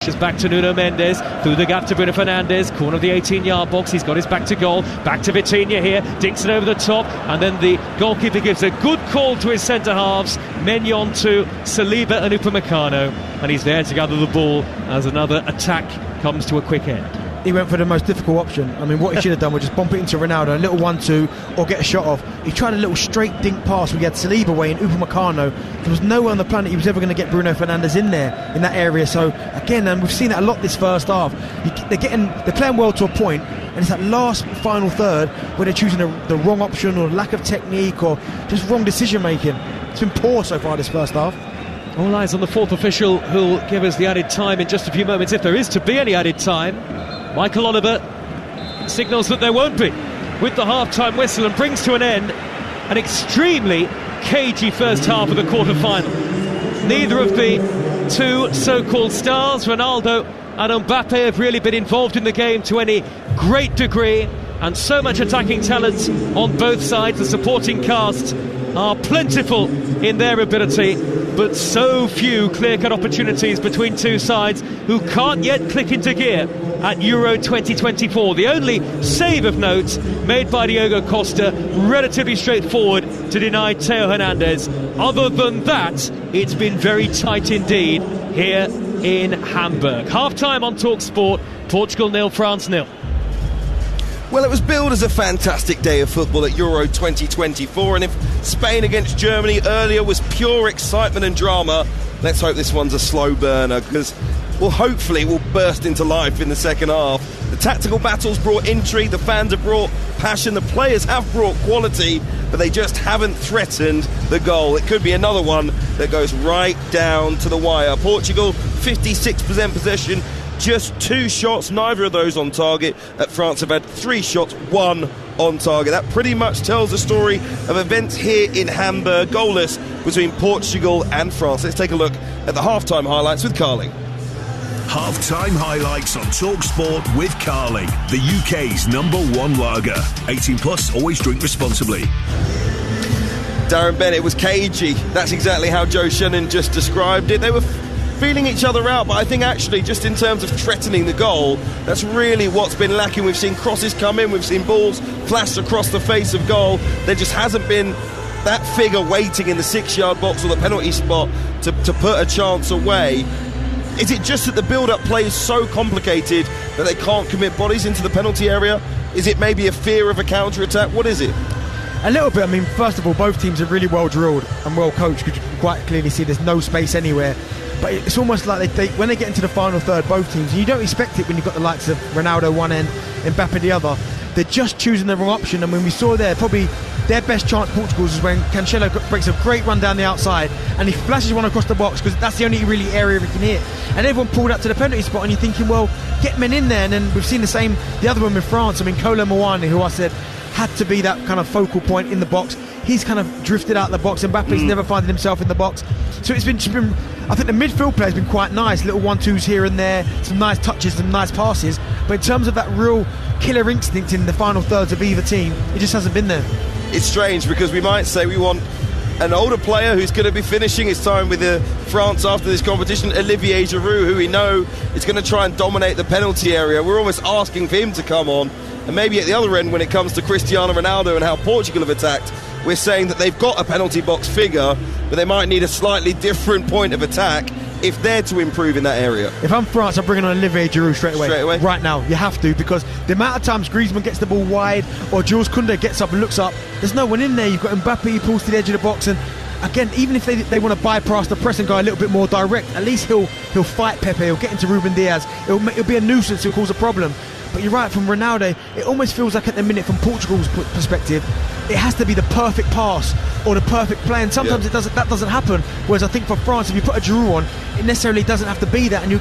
Just back to Nuno Mendes, through the gap to Bruno Fernandes, corner of the 18-yard box, he's got his back to goal, back to Vitinha here, Dixon over the top, and then the goalkeeper gives a good call to his centre-halves, Maignan to Saliba and Upamecano, and he's there to gather the ball as another attack comes to a quick end. He went for the most difficult option. I mean, what he should have done was just bump it into Ronaldo, a little 1-2, or get a shot off. He tried a little straight dink pass. We had Saliba away and Upamecano. There was nowhere on the planet he was ever going to get Bruno Fernandes in there, in that area. So, again, and we've seen that a lot this first half. They're playing well to a point, and it's that last final third where they're choosing the wrong option, or lack of technique, or just wrong decision-making. It's been poor so far this first half. All eyes on the fourth official, who'll give us the added time in just a few moments, if there is to be any added time. Michael Oliver signals that there won't be with the half-time whistle, and brings to an end an extremely cagey first half of the quarter-final. Neither of the two so-called stars, Ronaldo and Mbappe, have really been involved in the game to any great degree, and so much attacking talent on both sides. The supporting cast are plentiful in their ability, but so few clear-cut opportunities between two sides who can't yet click into gear at Euro 2024. The only save of note made by Diogo Costa, relatively straightforward to deny Theo Hernandez. Other than that, it's been very tight indeed here in Hamburg. Half-time on TalkSport, Portugal 0, France 0. Well, it was billed as a fantastic day of football at Euro 2024, and if Spain against Germany earlier was pure excitement and drama, let's hope this one's a slow burner, because, well, hopefully it will burst into life in the second half. The tactical battles brought intrigue, the fans have brought passion, the players have brought quality, but they just haven't threatened the goal. It could be another one that goes right down to the wire. Portugal, 56% possession, just 2 shots, neither of those on target. France have had 3 shots, 1 on target. That pretty much tells the story of events here in Hamburg. Goalless between Portugal and France. Let's take a look at the half-time highlights with Carling. Half-time highlights on TalkSport with Carling, the UK's #1 lager. 18 plus, always drink responsibly. Darren Bennett was cagey. That's exactly how Joe Shannon just described it. They were feeling each other out, but I think actually just in terms of threatening the goal, that's really what's been lacking. We've seen crosses come in, we've seen balls flashed across the face of goal. There just hasn't been that figure waiting in the 6-yard box or the penalty spot to put a chance away. Is it just that the build-up play is so complicated that they can't commit bodies into the penalty area? Is it maybe a fear of a counter-attack? What is it? A little bit. I mean, first of all, both teams are really well drilled and well coached, because you can quite clearly see there's no space anywhere. But it's almost like they when they get into the final third, both teams, and you don't expect it when you've got the likes of Ronaldo one end and Mbappe the other, they're just choosing the wrong option. And when we saw there, probably their best chance, Portugal's, is when Cancelo breaks a great run down the outside and he flashes one across the box, because that's the only really area he can hit. And everyone pulled up to the penalty spot, and you're thinking, well, get men in there. And then we've seen the other one with France. I mean, Kolo Muani, who I said had to be that kind of focal point in the box, he's kind of drifted out of the box. Mbappe's never finding himself in the box. So it's been I think the midfield play has been quite nice, little 1-2s here and there, some nice touches, some nice passes, but in terms of that real killer instinct in the final thirds of either team, it just hasn't been there. It's strange, because we might say we want an older player who's going to be finishing his time with France after this competition, Olivier Giroud, who we know is going to try and dominate the penalty area. We're almost asking for him to come on. And maybe at the other end, when it comes to Cristiano Ronaldo and how Portugal have attacked, we're saying that they've got a penalty box figure, but they might need a slightly different point of attack if they're to improve in that area. If I'm France, I'm bringing on Olivier Giroud straight away. Right now, you have to, because the amount of times Griezmann gets the ball wide, or Jules Koundé gets up and looks up, there's no one in there. You've got Mbappe, he pulls to the edge of the box, and again, even if they want to bypass the press and go a little bit more direct, at least he'll fight Pepe, he'll get into Ruben Diaz, it'll be a nuisance, he'll cause a problem. But you're right, from Ronaldo, it almost feels like at the minute, from Portugal's perspective, it has to be the perfect pass or the perfect play, and sometimes that doesn't happen. Whereas I think for France, if you put a Giroud on, it necessarily doesn't have to be that, and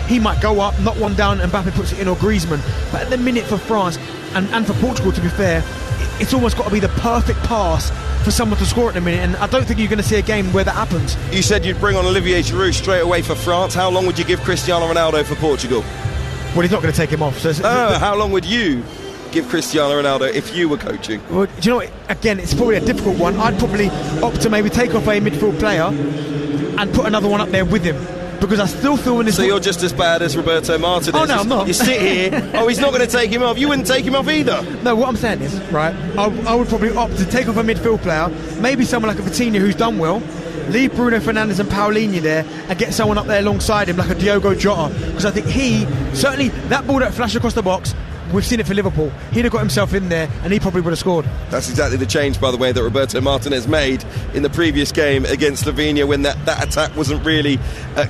he might go up, knock one down, and Mbappe puts it in, or Griezmann. But at the minute for France, and for Portugal, to be fair, it's almost got to be the perfect pass for someone to score at the minute, and I don't think you're going to see a game where that happens. You said you'd bring on Olivier Giroud straight away for France. How long would you give Cristiano Ronaldo for Portugal? Well, he's not going to take him off. So how long would you give Cristiano Ronaldo if you were coaching? Well, do you know what? Again, it's probably a difficult one. I'd probably opt to maybe take off a midfield player and put another one up there with him. because I still feel when this... So you're just as bad as Roberto Martinez. Oh, no, I'm not. You sit here, he's not going to take him off. You wouldn't take him off either. No, what I'm saying is, right, I would probably opt to take off a midfield player, maybe someone like a Vitinha who's done well, leave Bruno Fernandes and Paulinho there and get someone up there alongside him like a Diogo Jota, because I think certainly that ball that flashed across the box, we've seen it for Liverpool, he'd have got himself in there and he probably would have scored. That's exactly the change, by the way, that Roberto Martinez made in the previous game against Slovenia when that attack wasn't really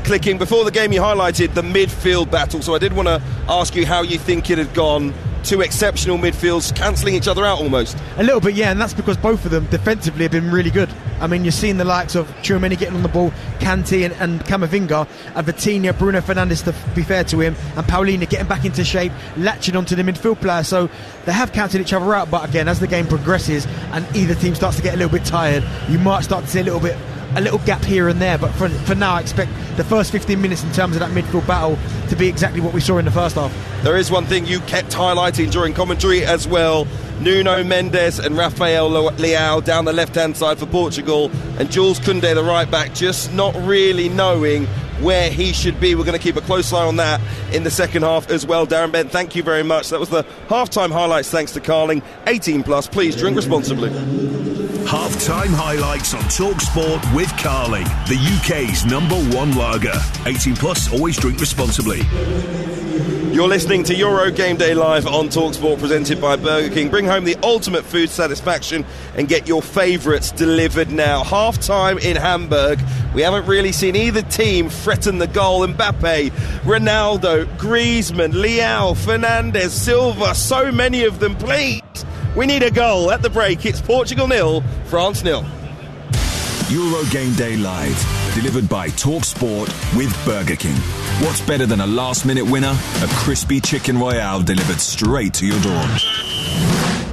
clicking. Before the game you highlighted the midfield battle, so I did want to ask you how you think it had gone. Two exceptional midfields cancelling each other out almost. A little bit, yeah, and that's because both of them defensively have been really good. I mean, you're seeing the likes of Tchouameni getting on the ball, Kante and Camavinga, and Vitinha, Bruno Fernandes, to be fair to him, and Paulinho getting back into shape, latching onto the midfield player. So they have counted each other out, but again, as the game progresses and either team starts to get a little bit tired, you might start to see a little gap here and there, but for now I expect the first 15 minutes in terms of that midfield battle to be exactly what we saw in the first half. There is one thing you kept highlighting during commentary as well: Nuno Mendes and Rafael Leao down the left-hand side for Portugal, and Jules Koundé, the right-back, just not really knowing where he should be. We're going to keep a close eye on that in the second half as well. Darren Bent, thank you very much. That was the half-time highlights thanks to Carling. 18 plus, please drink responsibly. Half-time highlights on TalkSport with Carling, the UK's #1 lager. 18 plus, always drink responsibly. You're listening to Euro Game Day Live on TalkSport, presented by Burger King. Bring home the ultimate food satisfaction and get your favourites delivered now. Half-time in Hamburg. We haven't really seen either team threaten the goal. Mbappe, Ronaldo, Griezmann, Leao, Fernandes, Silva, so many of them. Please, we need a goal at the break. It's Portugal 0, France 0. Euro Game Day Live, delivered by TalkSport with Burger King. What's better than a last-minute winner? A crispy chicken royale delivered straight to your door.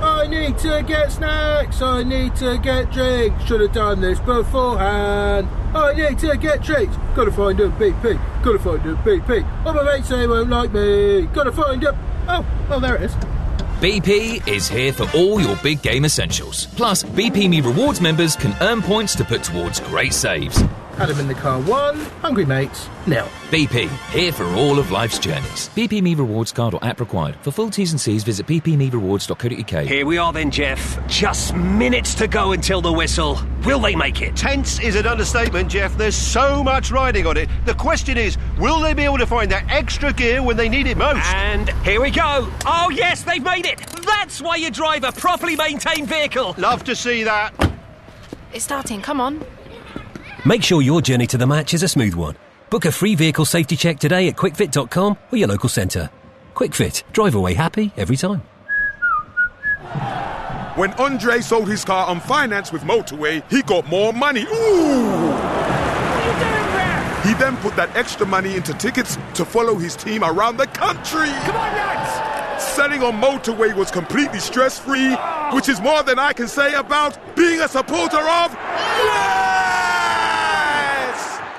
I need to get snacks, I need to get drinks, should have done this beforehand. I need to get treats, gotta find a BP, gotta find a BP. Oh, my mates say won't like me, gotta find a... Oh, there it is. BP is here for all your big game essentials. Plus, BP Me Rewards members can earn points to put towards great saves. Adam in the car 1, hungry mates 0. BP, here for all of life's journeys. BP Me Rewards card or app required. For full T's and C's, visit bpmerewards.co.uk. Here we are then, Jeff. Just minutes to go until the whistle. Will they make it? Tense is an understatement, Jeff. There's so much riding on it. The question is, will they be able to find that extra gear when they need it most? And here we go. Oh, yes, they've made it. That's why you drive a properly maintained vehicle. Love to see that. It's starting, come on. Make sure your journey to the match is a smooth one. Book a free vehicle safety check today at quickfit.com or your local centre. QuickFit. Drive away happy every time. When Andre sold his car on finance with Motorway, he got more money. Ooh! What are you doing there? He then put that extra money into tickets to follow his team around the country. Come on, lads! Selling on Motorway was completely stress-free, which is more than I can say about being a supporter of...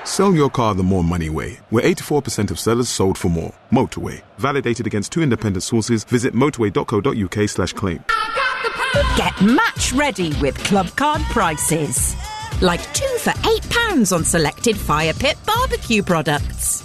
Sell your car the more money way, where 84% of sellers sold for more. Motorway. Validated against 2 independent sources. Visit motorway.co.uk/claim. Get match ready with Club Card prices. Like 2 for £8 on selected Fire Pit barbecue products.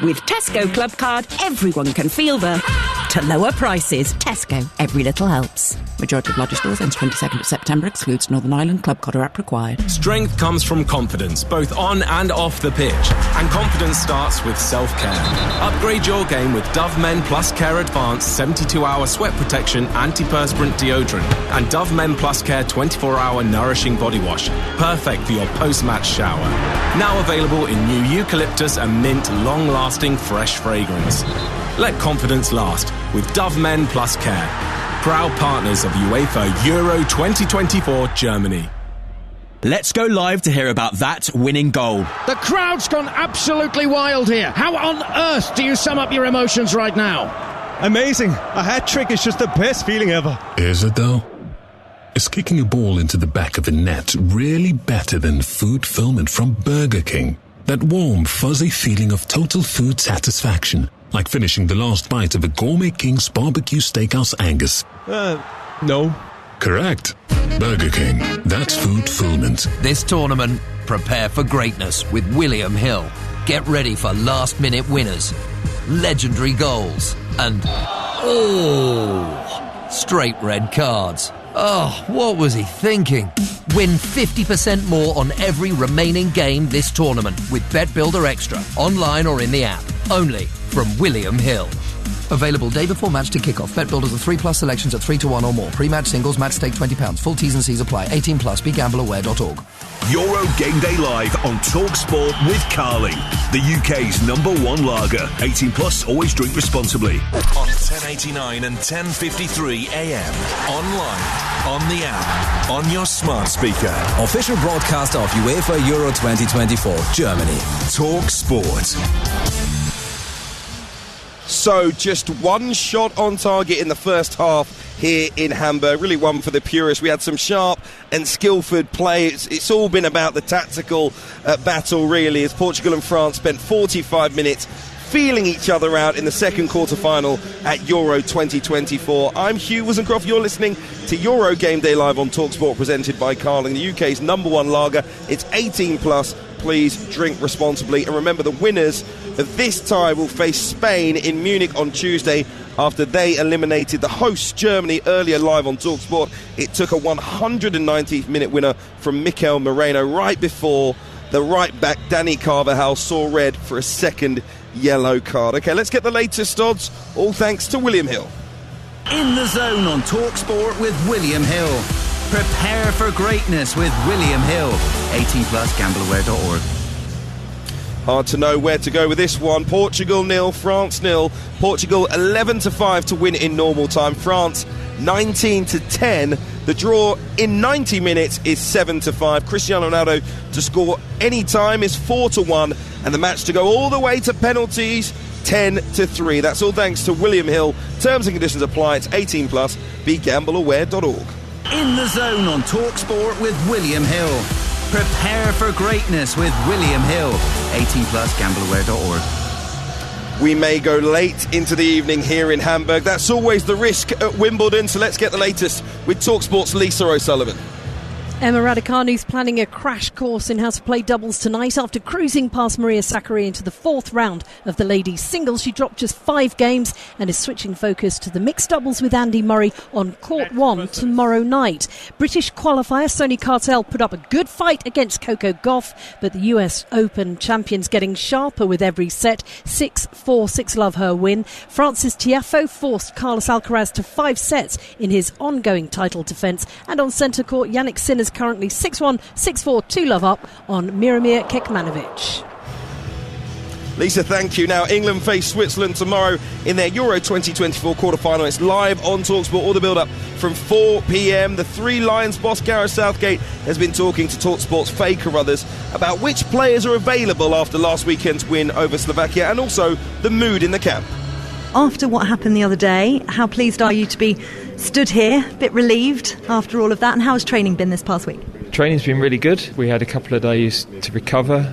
With Tesco Club Card, everyone can feel the to lower prices. Tesco, every little helps. Majority of larger stores ends 22nd of September, excludes Northern Ireland. Club Card or app required. Strength comes from confidence, both on and off the pitch. And confidence starts with self-care. Upgrade your game with Dove Men Plus Care Advanced 72-hour sweat protection antiperspirant deodorant and Dove Men Plus Care 24-hour nourishing body wash. Perfect for your post-match shower. Now available in new eucalyptus and mint long-lasting fresh fragrance. Let confidence last with Dove Men Plus Care. Proud partners of UEFA Euro 2024 Germany. Let's go live to hear about that winning goal. The crowd's gone absolutely wild here. How on earth do you sum up your emotions right now? Amazing. A hat-trick is just the best feeling ever. Is it though? Is kicking a ball into the back of the net really better than food fulfillment from Burger King? That warm, fuzzy feeling of total food satisfaction. Like finishing the last bite of a Gourmet King's Barbecue Steakhouse Angus. No. Correct. Burger King. That's food fulfillment. This tournament, prepare for greatness with William Hill. Get ready for last-minute winners, legendary goals, and straight red cards. Oh, what was he thinking? Win 50% more on every remaining game this tournament with Bet Builder Extra, online or in the app. Only from William Hill. Available day before match to kick-off. Bet Builders of 3+ selections at 3-1 or more. Pre-match singles, match stake £20. Full T's and C's apply. 18+, begambleaware.org. Euro Game Day Live on TalkSport with Carling, the UK's #1 lager. 18+, always drink responsibly. On 1089 and 1053 AM. Online, on the app, on your smart speaker. Official broadcaster of UEFA Euro 2024, Germany. TalkSport. So just one shot on target in the first half here in Hamburg. Really one for the purists. We had some sharp and skillful play. It's all been about the tactical battle, really, as Portugal and France spent 45 minutes feeling each other out in the second quarter-final at Euro 2024. I'm Hugh Wisencroft. You're listening to Euro Game Day Live on TalkSport, presented by Carling, the UK's #1 lager. It's 18+. Please drink responsibly. And remember, the winners of this tie will face Spain in Munich on Tuesday after they eliminated the hosts Germany earlier. Live on TalkSport. It took a 190th minute winner from Mikel Moreno right before the right back Danny Carvajal saw red for a second yellow card. OK, let's get the latest odds, all thanks to William Hill. In the Zone on TalkSport with William Hill. Prepare for greatness with William Hill. 18+, gambleaware.org. Hard to know where to go with this one. Portugal 0, France 0. Portugal 11-5 to win in normal time. France 19-10. The draw in 90 minutes is 7-5. Cristiano Ronaldo to score any time is 4-1. And the match to go all the way to penalties, 10-3. That's all thanks to William Hill. Terms and conditions apply. It's 18+. begambleaware.org. In the Zone on TalkSport with William Hill. Prepare for greatness with William Hill. 18+, gambleaware.org. We may go late into the evening here in Hamburg. That's always the risk at Wimbledon. So let's get the latest with TalkSport's Lisa O'Sullivan. Emma Raducanu's planning a crash course in how to play doubles tonight. After cruising past Maria Sakkari into the fourth round of the ladies' singles, she dropped just 5 games and is switching focus to the mixed doubles with Andy Murray on court 1 tomorrow night. British qualifier Sony Cartel put up a good fight against Coco Gauff, but the US Open champion's getting sharper with every set. 6-4, 6-love her win. Francis Tiafoe forced Carlos Alcaraz to 5 sets in his ongoing title defence. And on centre court, Yannick Sinner's currently 6-1, 6-4, 2-love up on Miramir Kekmanovic. Lisa, thank you. Now, England face Switzerland tomorrow in their Euro 2024 quarter-final. It's live on TalkSport, all the build-up from 4 p.m. The Three Lions boss, Gareth Southgate, has been talking to TalkSport's Faye Carruthers about which players are available after last weekend's win over Slovakia and also the mood in the camp. After what happened the other day, how pleased are you to be stood here, a bit relieved after all of that, and how has training been this past week? Training's been really good. We had a couple of days to recover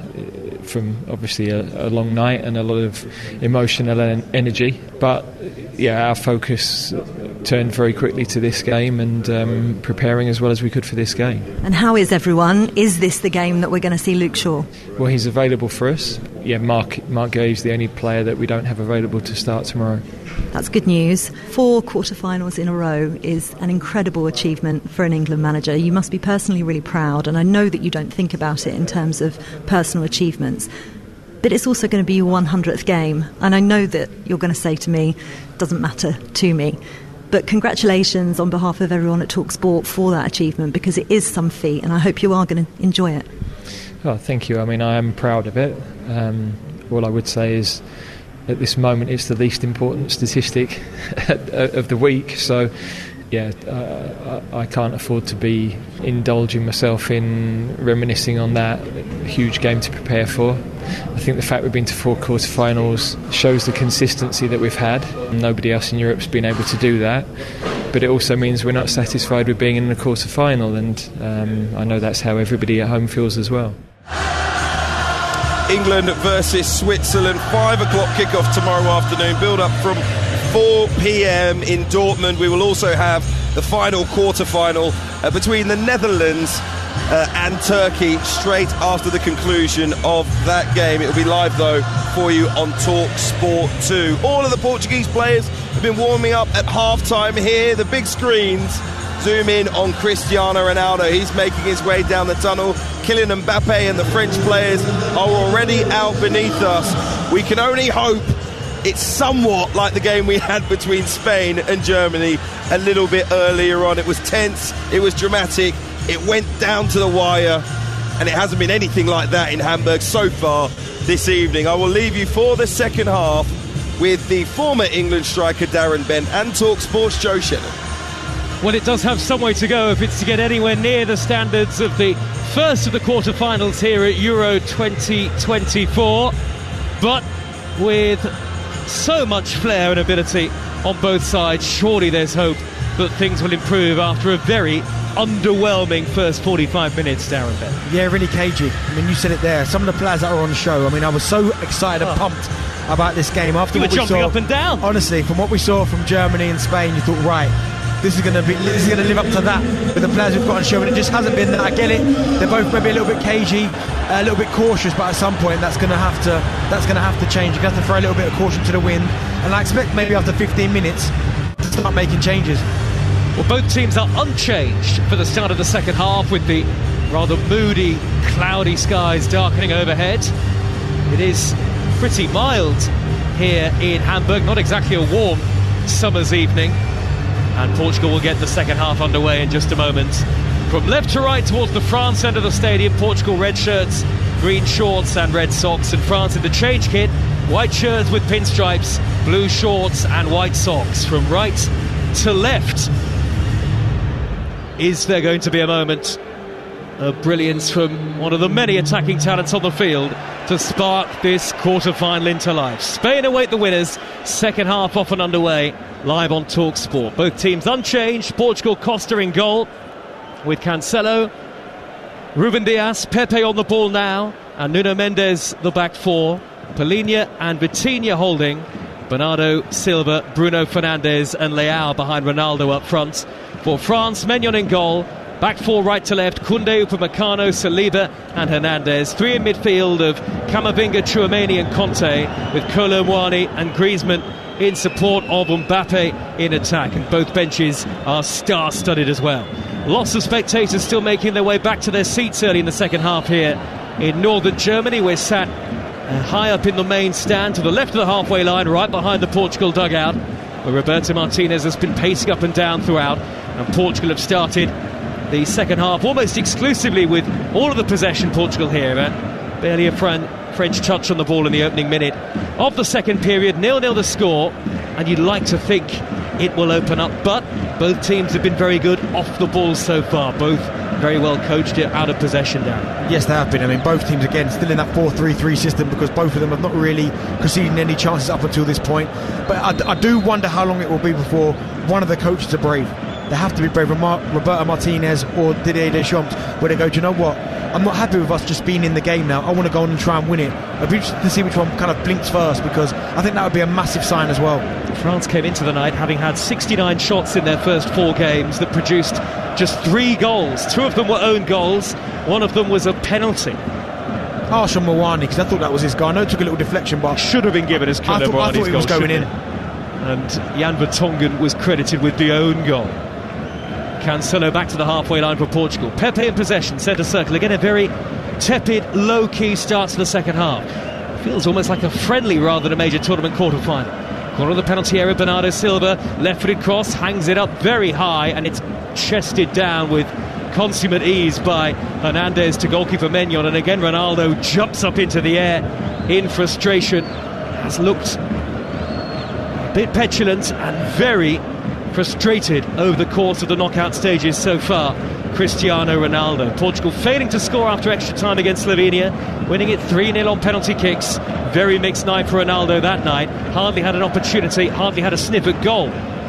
from obviously a long night and a lot of emotional energy, but yeah, our focus turned very quickly to this game and preparing as well as we could for this game. And how is everyone? Is this the game that we're going to see Luke Shaw? Well, he's available for us. Yeah, Mark Gave's the only player that we don't have available to start tomorrow. That's good news. 4 quarter-finals in a row is an incredible achievement for an England manager. You must be personally really proud, and I know that you don't think about it in terms of personal achievements, but it's also going to be your 100th game, and I know that you're going to say to me, it doesn't matter to me. But congratulations on behalf of everyone at TalkSport for that achievement, because it is some feat, and I hope you are going to enjoy it. Oh, thank you. I mean, I am proud of it. All I would say is at this moment it's the least important statistic of the week, so yeah, I can't afford to be indulging myself in reminiscing on that. Huge game to prepare for. I think the fact we've been to 4 quarter-finals shows the consistency that we've had. Nobody else in Europe's been able to do that, but it also means we're not satisfied with being in the quarter-final, and I know that's how everybody at home feels as well. England versus Switzerland, 5 o'clock kickoff tomorrow afternoon, build up from 4 p.m. in Dortmund. We will also have the final quarter-final between the Netherlands and Turkey straight after the conclusion of that game. It'll be live though for you on Talk Sport 2. All of the Portuguese players have been warming up at half-time here. The big screens zoom in on Cristiano Ronaldo. He's making his way down the tunnel. Kylian Mbappe and the French players are already out beneath us. We can only hope it's somewhat like the game we had between Spain and Germany a little bit earlier on. It was tense, it was dramatic, it went down to the wire, and it hasn't been anything like that in Hamburg so far this evening. I will leave you for the second half with the former England striker Darren Bent and TalkSport's Joe Shannon. Well, it does have some way to go if it's to get anywhere near the standards of the first of the quarter-finals here at Euro 2024. But with so much flair and ability on both sides, surely there's hope that things will improve after a very underwhelming first 45 minutes, Darren Bent. Yeah, really cagey. I mean, you said it there. Some of the players that are on the show, I mean, I was so excited and pumped about this game. After you were jumping up and down. Honestly, from what we saw from Germany and Spain, you thought, right, this is going to live up to that with the players we've got on the show, and it just hasn't been that. I get it. They're both maybe a little bit cagey, a little bit cautious, but at some point that's going to have to change. You're going to have to throw a little bit of caution to the wind, and I expect maybe after 15 minutes to start making changes. Well, both teams are unchanged for the start of the second half, with the rather moody, cloudy skies darkening overhead. It is pretty mild here in Hamburg, not exactly a warm summer's evening. And Portugal will get the second half underway in just a moment. From left to right towards the France end of the stadium, Portugal red shirts, green shorts and red socks, and France in the change kit, white shirts with pinstripes, blue shorts and white socks. From right to left, is there going to be a moment of brilliance from one of the many attacking talents on the field to spark this quarter-final into life? Spain await the winners, second half off and underway, live on Talk Sport. Both teams unchanged. Portugal, Costa in goal with Cancelo, Ruben Dias, Pepe on the ball now, and Nuno Mendes the back four, Palhinha and Vitinha holding, Bernardo Silva, Bruno Fernandes and Leao behind Ronaldo up front. For France, Maignan in goal, back four right to left, Koundé, Upamecano, Saliba and Hernandez. Three in midfield of Camavinga, Tchouameni and Conte, with Kolo Muani and Griezmann in support of Mbappe in attack, and both benches are star-studded as well. Lots of spectators still making their way back to their seats early in the second half here in northern Germany. We're sat high up in the main stand to the left of the halfway line, right behind the Portugal dugout, where Roberto Martinez has been pacing up and down throughout, and Portugal have started the second half almost exclusively with all of the possession. Portugal here, barely a French touch on the ball in the opening minute of the second period. 0-0 the score, and you'd like to think it will open up, but both teams have been very good off the ball so far. Both very well coached it out of possession down. Yes, they have been. I mean, both teams again still in that 4-3-3 system, because both of them have not really conceded any chances up until this point. But I do wonder how long it will be before one of the coaches are brave. They have to be brave. Roberto Martinez or Didier Deschamps, where they go, do you know what? I'm not happy with us just being in the game now. I want to go on and try and win it. I'd be interested to see which one kind of blinks first, because I think that would be a massive sign as well. France came into the night having had 69 shots in their first four games that produced just 3 goals. 2 of them were own goals. 1 of them was a penalty. Harsh on Muani, because I thought that was his guy. I know it took a little deflection, but should have been given as Kolo Muani's goal. I thought he was going in. And Jan Vertonghen was credited with the own goal. Cancelo back to the halfway line for Portugal. Pepe in possession, centre circle. Again, a very tepid, low-key start to the second half. Feels almost like a friendly rather than a major tournament quarter-final. Corner of the penalty area, Bernardo Silva, left-footed cross, hangs it up very high, and it's chested down with consummate ease by Hernandez to goalkeeper Maignan. And again, Ronaldo jumps up into the air in frustration. Has looked a bit petulant and very frustrated over the course of the knockout stages so far. Cristiano Ronaldo. Portugal failing to score after extra time against Slovenia, winning it 3-0 on penalty kicks. Very mixed night for Ronaldo that night. Hardly had an opportunity, hardly had a sniff at goal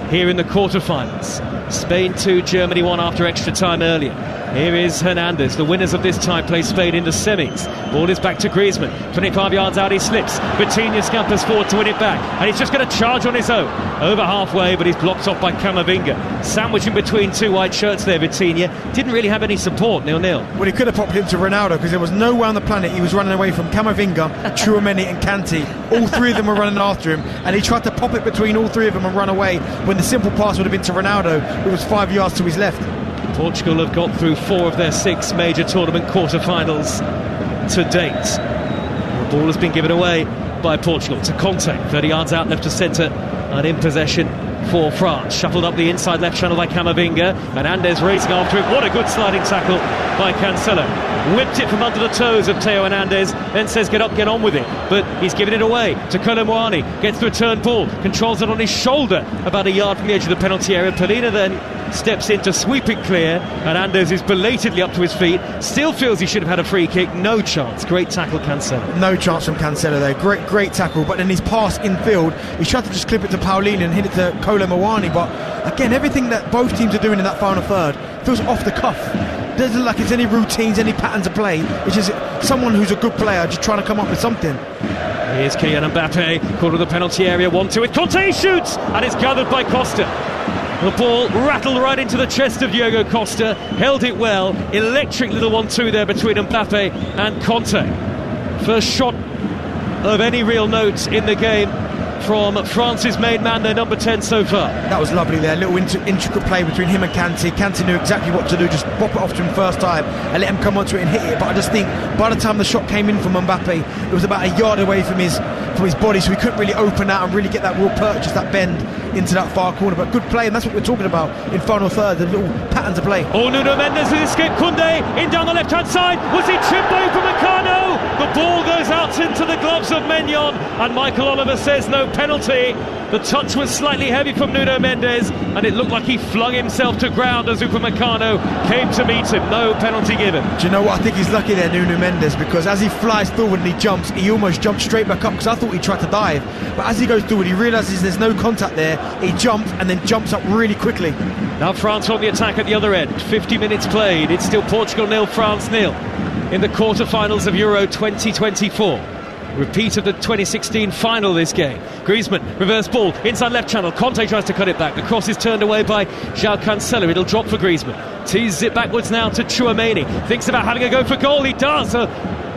here in the quarterfinals. Spain 2, Germany 1 after extra time earlier. Here is Hernandez. The winners of this tie play Spain in the semis. Ball is back to Griezmann. 25 yards out, he slips. Vitinha scampers forward to win it back. And he's just going to charge on his own. Over halfway, but he's blocked off by Camavinga. Sandwiched in between two white shirts there, Vitinha. Didn't really have any support, 0-0. Well, he could have popped into Ronaldo because there was nowhere on the planet he was running away from Camavinga, Tchouaméni and Kanté. All three of them were running after him, and he tried to pop it between all three of them and run away when the simple pass would have been to Ronaldo, who was 5 yards to his left. Portugal have got through 4 of their 6 major tournament quarter-finals to date. The ball has been given away by Portugal to Conte, 30 yards out left to centre and in possession for France. Shuffled up the inside left channel by Camavinga. Hernandez racing after him. What a good sliding tackle by Cancelo. Whipped it from under the toes of Theo Hernandez, then says get up, get on with it. But he's given it away to Kolo Muani. Gets the return ball, controls it on his shoulder about a yard from the edge of the penalty area. Polina then steps in to sweep it clear. Hernandez is belatedly up to his feet. Still feels he should have had a free kick. No chance. Great tackle, Cancelo. No chance from Cancelo there. Great tackle. But then his pass in field, he tried to just clip it to Paulina and hit it to Kolo Muani. But again, everything that both teams are doing in that final third feels off the cuff. Doesn't look like it's any routines, any patterns of play. It's just someone who's a good player just trying to come up with something. Here's Kylian Mbappe, caught in the penalty area, 1-2 with Conte, shoots, and it's gathered by Costa. The ball rattled right into the chest of Diego Costa, held it well. Electric little 1-2 there between Mbappe and Conte. First shot of any real note in the game from France's main man, their number 10 so far. That was lovely there, little intricate play between him and Kanté. Kanté knew exactly what to do, just pop it off to him first time and let him come onto it and hit it. But I just think by the time the shot came in from Mbappe, it was about a yard away from his body, so he couldn't really open out and really get that real purchase, that bend into that far corner. But good play, and that's what we're talking about in final third, the little patterns of play. Oh, Nuno Mendes has escaped. Koundé in down the left hand side. Was he tripped by Upamecano? The ball goes out into the gloves of Maignan, and Michael Oliver says no penalty. The touch was slightly heavy from Nuno Mendes, and it looked like he flung himself to ground as Upamecano came to meet him. No penalty given. Do you know what? I think he's lucky there, Nuno Mendes, because as he flies forward and he jumps, he almost jumps straight back up, because I thought he tried to dive, but as he goes forward he realises there's no contact there. He jumps and then jumps up really quickly. Now France on the attack at the other end. 50 minutes played. It's still Portugal 0, France 0 in the quarter-finals of Euro 2024. Repeat of the 2016 final this game. Griezmann, reverse ball, inside left channel. Conte tries to cut it back. The cross is turned away by João Cancelo. It'll drop for Griezmann. Teases it backwards now to Tchouaméni. Thinks about having a go for goal. He does. A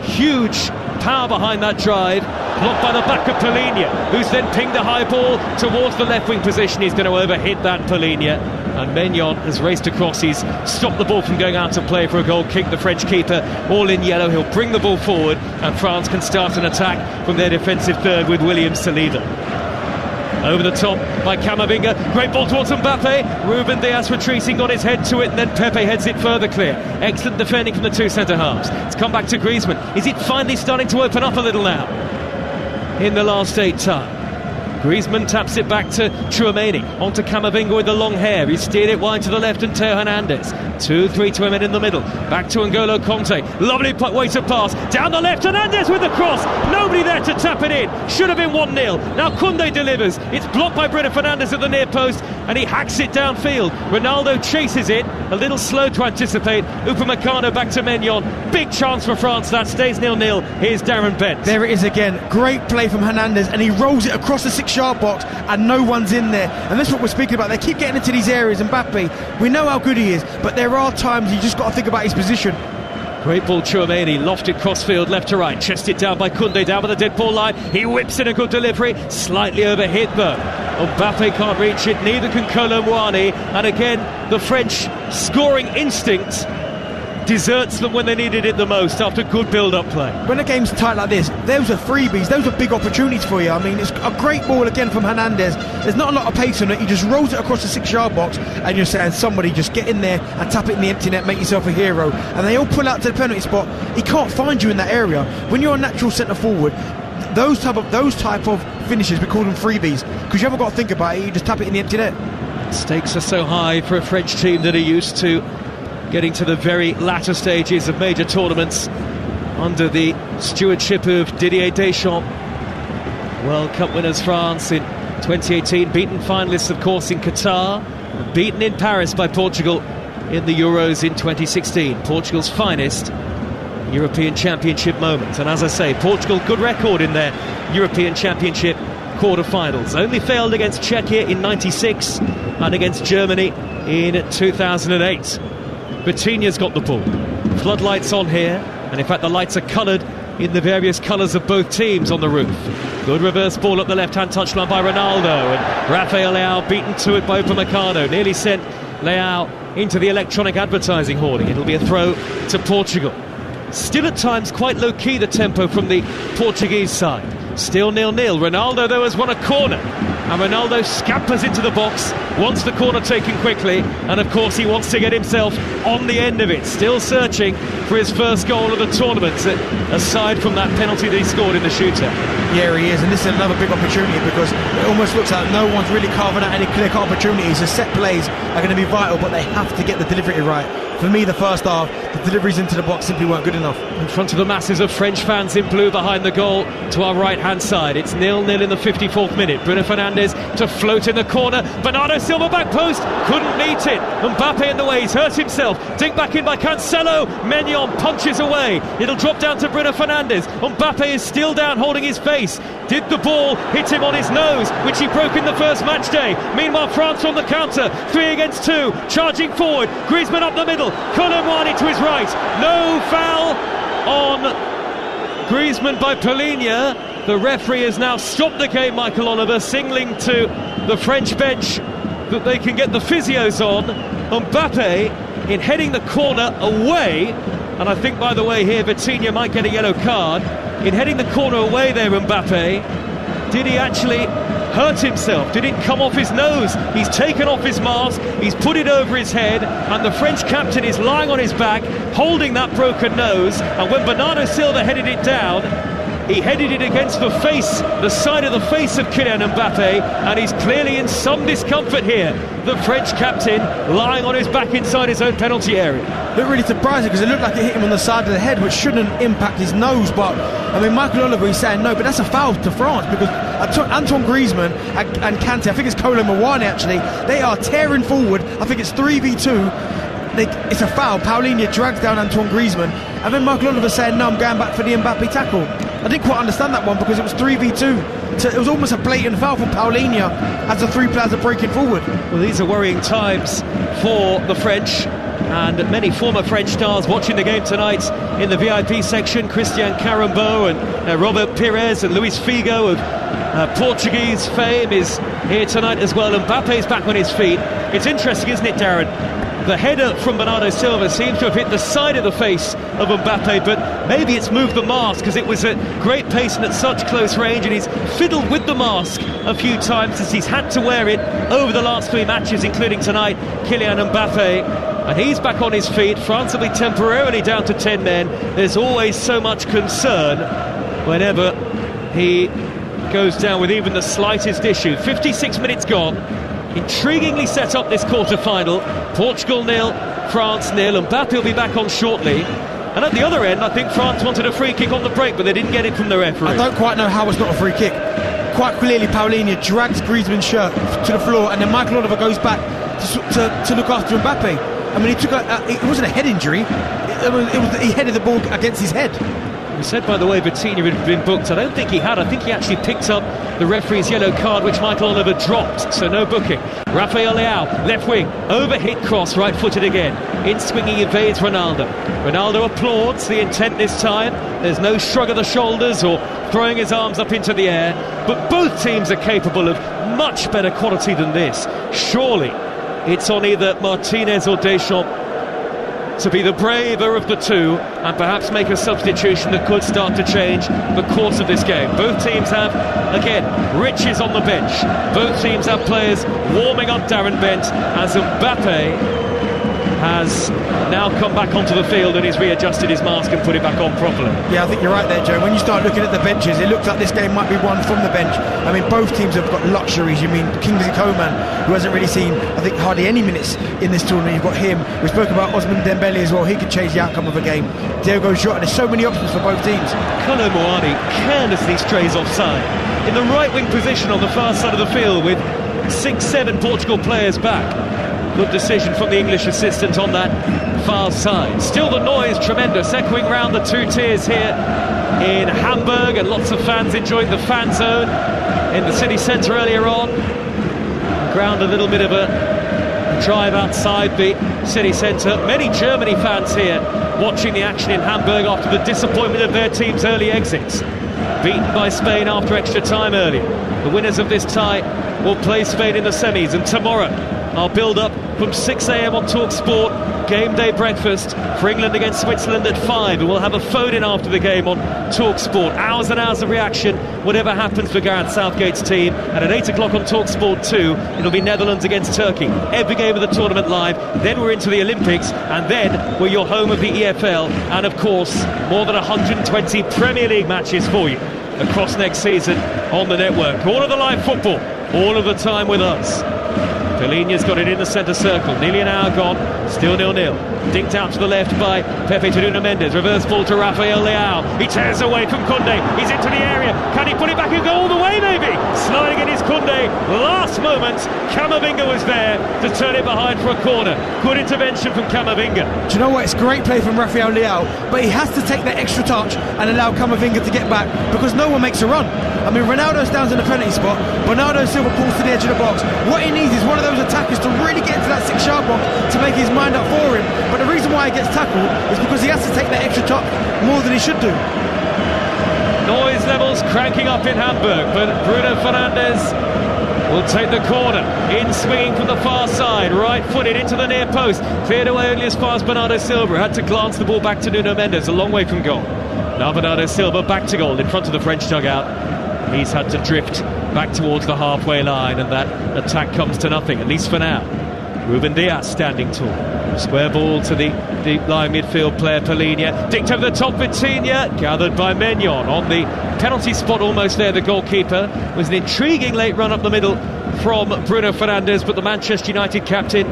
huge power behind that drive. Blocked by the back of Polina, who's then pinged the high ball towards the left wing position. He's going to overhit that, Polina. And Maignan has raced across. He's stopped the ball from going out to play for a goal kick. The French keeper all in yellow. He'll bring the ball forward, and France can start an attack from their defensive third with William Saliba. Over the top by Camavinga. Great ball towards Mbappe. Ruben Dias retreating, got his head to it, and then Pepe heads it further clear. Excellent defending from the two centre-halves. It's come back to Griezmann. Is it finally starting to open up a little now in the last 8 time? Griezmann taps it back to Tchouaméni, onto Camavinga with the long hair. He steered it wide to the left, and Theo Hernandez 2-3 to him in the middle, back to N'Golo Conte. Lovely way to pass down the left. Hernandez with the cross, nobody there to tap it in. Should have been 1-0. Now Koundé delivers. It's blocked by Bruno Fernandes at the near post, and he hacks it downfield. Ronaldo chases it, a little slow to anticipate. Upamecano back to Maignan. Big chance for France. That stays 0-0. Here's Darren Bent. There it is again. Great play from Hernandez, and he rolls it across the 6-yard box, and no one's in there. And that's what we're speaking about. They keep getting into these areas. Mbappe, we know how good he is, but there are times you just got to think about his position. Great ball, Tchouaméni, lofted crossfield left to right, chested down by Koundé, down by the dead ball line. He whips in a good delivery, slightly overhit though. Mbappe can't reach it, neither can Kolo Muani, and again the French scoring instinct deserts them when they needed it the most after good build-up play. When a game's tight like this, those are freebies, those are big opportunities for you. I mean, it's a great ball again from Hernandez. There's not a lot of pace on it. He just rolls it across the 6-yard box, and you're saying, somebody just get in there and tap it in the empty net, make yourself a hero. And they all pull out to the penalty spot. He can't find you in that area. When you're a natural centre forward, those type of finishes, we call them freebies, because you haven't got to think about it. You just tap it in the empty net. Stakes are so high for a French team that are used to getting to the very latter stages of major tournaments under the stewardship of Didier Deschamps. World Cup winners France in 2018, beaten finalists of course in Qatar, beaten in Paris by Portugal in the Euros in 2016. Portugal's finest European Championship moment. And as I say, Portugal, good record in their European Championship quarter-finals. Only failed against Czechia in 96 and against Germany in 2008. Vitinha's got the ball. Floodlights on here, and in fact the lights are coloured in the various colours of both teams on the roof. Good reverse ball at the left-hand touchline by Ronaldo, and Rafael Leao beaten to it by Upamecano. Nearly sent Leao into the electronic advertising hoarding. It'll be a throw to Portugal. Still at times quite low-key the tempo from the Portuguese side. Still 0-0. Ronaldo though has won a corner, and Ronaldo scampers into the box, wants the corner taken quickly, and of course he wants to get himself on the end of it. Still searching for his first goal of the tournament, aside from that penalty that he scored in the shootout. Yeah, he is, and this is another big opportunity because it almost looks like no one's really carving out any clear-cut opportunities. The set plays are going to be vital, but they have to get the delivery right. For me, the first half, the deliveries into the box simply weren't good enough. In front of the masses of French fans in blue behind the goal to our right-hand side. It's 0-0 in the 54th minute. Bruno Fernandes to float in the corner. Bernardo Silva back post. Couldn't meet it. Mbappe in the way. He's hurt himself. Dinked back in by Cancelo. Maignan punches away. It'll drop down to Bruno Fernandes. Mbappe is still down holding his face. Did the ball hit him on his nose, which he broke in the first match day. Meanwhile, France on the counter. 3 against 2. Charging forward. Griezmann up the middle. Colomwani to his right. No foul on Griezmann by Paulinho. The referee has now stopped the game, Michael Oliver, signalling to the French bench that they can get the physios on. Mbappe in heading the corner away, and I think, by the way, here Vitinha might get a yellow card. In heading the corner away there, Mbappe, did he actually hurt himself? Did it come off his nose? He's taken off his mask, he's put it over his head, and the French captain is lying on his back holding that broken nose. And when Bernardo Silva headed it down, he headed it against the face, the side of the face of Kylian Mbappe, and he's clearly in some discomfort here. The French captain lying on his back inside his own penalty area. Looked really surprising because it looked like it hit him on the side of the head, which shouldn't impact his nose. But I mean, Michael Oliver is saying no, but that's a foul to France because Antoine Griezmann and Kante, I think it's Colomwani actually, they are tearing forward. I think it's 3v2. It's a foul. Paulinho drags down Antoine Griezmann, and then Michael Oliver saying no, I'm going back for the Mbappe tackle. I didn't quite understand that one because it was 3v2. So it was almost a blatant foul from Paulinho as the three players are breaking forward. Well, these are worrying times for the French, and many former French stars watching the game tonight in the VIP section. Christian Carambeau and Robert Pires and Luis Figo of Portuguese fame is here tonight as well. Mbappe's back on his feet. It's interesting, isn't it, Darren? The header from Bernardo Silva seems to have hit the side of the face of Mbappe, but maybe it's moved the mask because it was at great pace and at such close range, and he's fiddled with the mask a few times as he's had to wear it over the last 3 matches, including tonight, Kylian Mbappe. And he's back on his feet. France will be temporarily down to 10 men. There's always so much concern whenever he goes down with even the slightest issue. 56 minutes gone. Intriguingly set up this quarter-final. Portugal 0, France 0. Mbappe will be back on shortly. And at the other end, I think France wanted a free kick on the break, but they didn't get it from the referee. I don't quite know how it's not a free kick. Quite clearly, Paulinho drags Griezmann's shirt to the floor, and then Michael Oliver goes back to look after Mbappe. I mean, he took it wasn't a head injury. He headed the ball against his head. We said, by the way, Vitinha had been booked. I don't think he had. I think he actually picked up the referee's yellow card, which Michael Oliver dropped, so no booking. Rafael Leao, left wing, overhit cross, right-footed again. In swinging, evades Ronaldo. Ronaldo applauds the intent this time. There's no shrug of the shoulders or throwing his arms up into the air. But both teams are capable of much better quality than this. Surely it's on either Martinez or Deschamps to be the braver of the two and perhaps make a substitution that could start to change the course of this game. Both teams have, again, riches on the bench. Both teams have players warming up Darren Bent as Mbappe has now come back onto the field and he's readjusted his mask and put it back on properly. Yeah, I think you're right there, Joe. When you start looking at the benches, it looks like this game might be won from the bench. I mean, both teams have got luxuries. You mean Kingsley Coman, who hasn't really seen, I think, hardly any minutes in this tournament. You've got him. We spoke about Ousmane Dembele as well. He could change the outcome of a game. Diogo Jota. There's so many options for both teams. Colomwani carelessly strays offside in the right wing position on the far side of the field with 6-7 Portugal players back. Good decision from the English assistant on that far side. Still the noise tremendous, echoing round the two tiers here in Hamburg, and lots of fans enjoying the fan zone in the city centre earlier on. The ground a little bit of a drive outside the city centre. Many Germany fans here watching the action in Hamburg after the disappointment of their team's early exits. Beaten by Spain after extra time earlier. The winners of this tie will play Spain in the semis, and tomorrow our build-up from 6 a.m. on TalkSport, game day breakfast for England against Switzerland at 5, and we'll have a phone-in after the game on TalkSport. Hours and hours of reaction, whatever happens for Gareth Southgate's team. And at 8 o'clock on TalkSport 2, it'll be Netherlands against Turkey. Every game of the tournament live. Then we're into the Olympics, and then we're your home of the EFL, and of course, more than 120 Premier League matches for you across next season on the network. All of the live football, all of the time with us. Pellegna's got it in the centre circle, nearly an hour gone, still 0-0. Dinked out to the left by Pepe to Nuno Mendes, reverse ball to Rafael Leao. He tears away from Koundé, he's into the area, can he put it back and go all the way maybe? Sliding in his Koundé, last moment, Camavinga was there to turn it behind for a corner. Good intervention from Camavinga. Do you know what, it's great play from Rafael Leao, but he has to take that extra touch and allow Camavinga to get back, because no one makes a run. I mean, Ronaldo stands in the penalty spot, Bernardo Silva pulls to the edge of the box. What he needs is one of those attackers to really get into that 6-yard box to make his mind up for him. But the reason why he gets tackled is because he has to take that extra touch more than he should do. Noise levels cranking up in Hamburg, but Bruno Fernandes will take the corner, in swinging from the far side, right-footed into the near post, cleared away only as far as Bernardo Silva, had to glance the ball back to Nuno Mendes, a long way from goal. Now Bernardo Silva back to goal in front of the French dugout. He's had to drift back towards the halfway line, and that attack comes to nothing, at least for now. Ruben Dias standing tall. Square ball to the deep-lying midfield player Pellegna. Dinked over the top, Vitinha, gathered by Maignan on the penalty spot almost there. The goalkeeper was an intriguing late run up the middle from Bruno Fernandes, but the Manchester United captain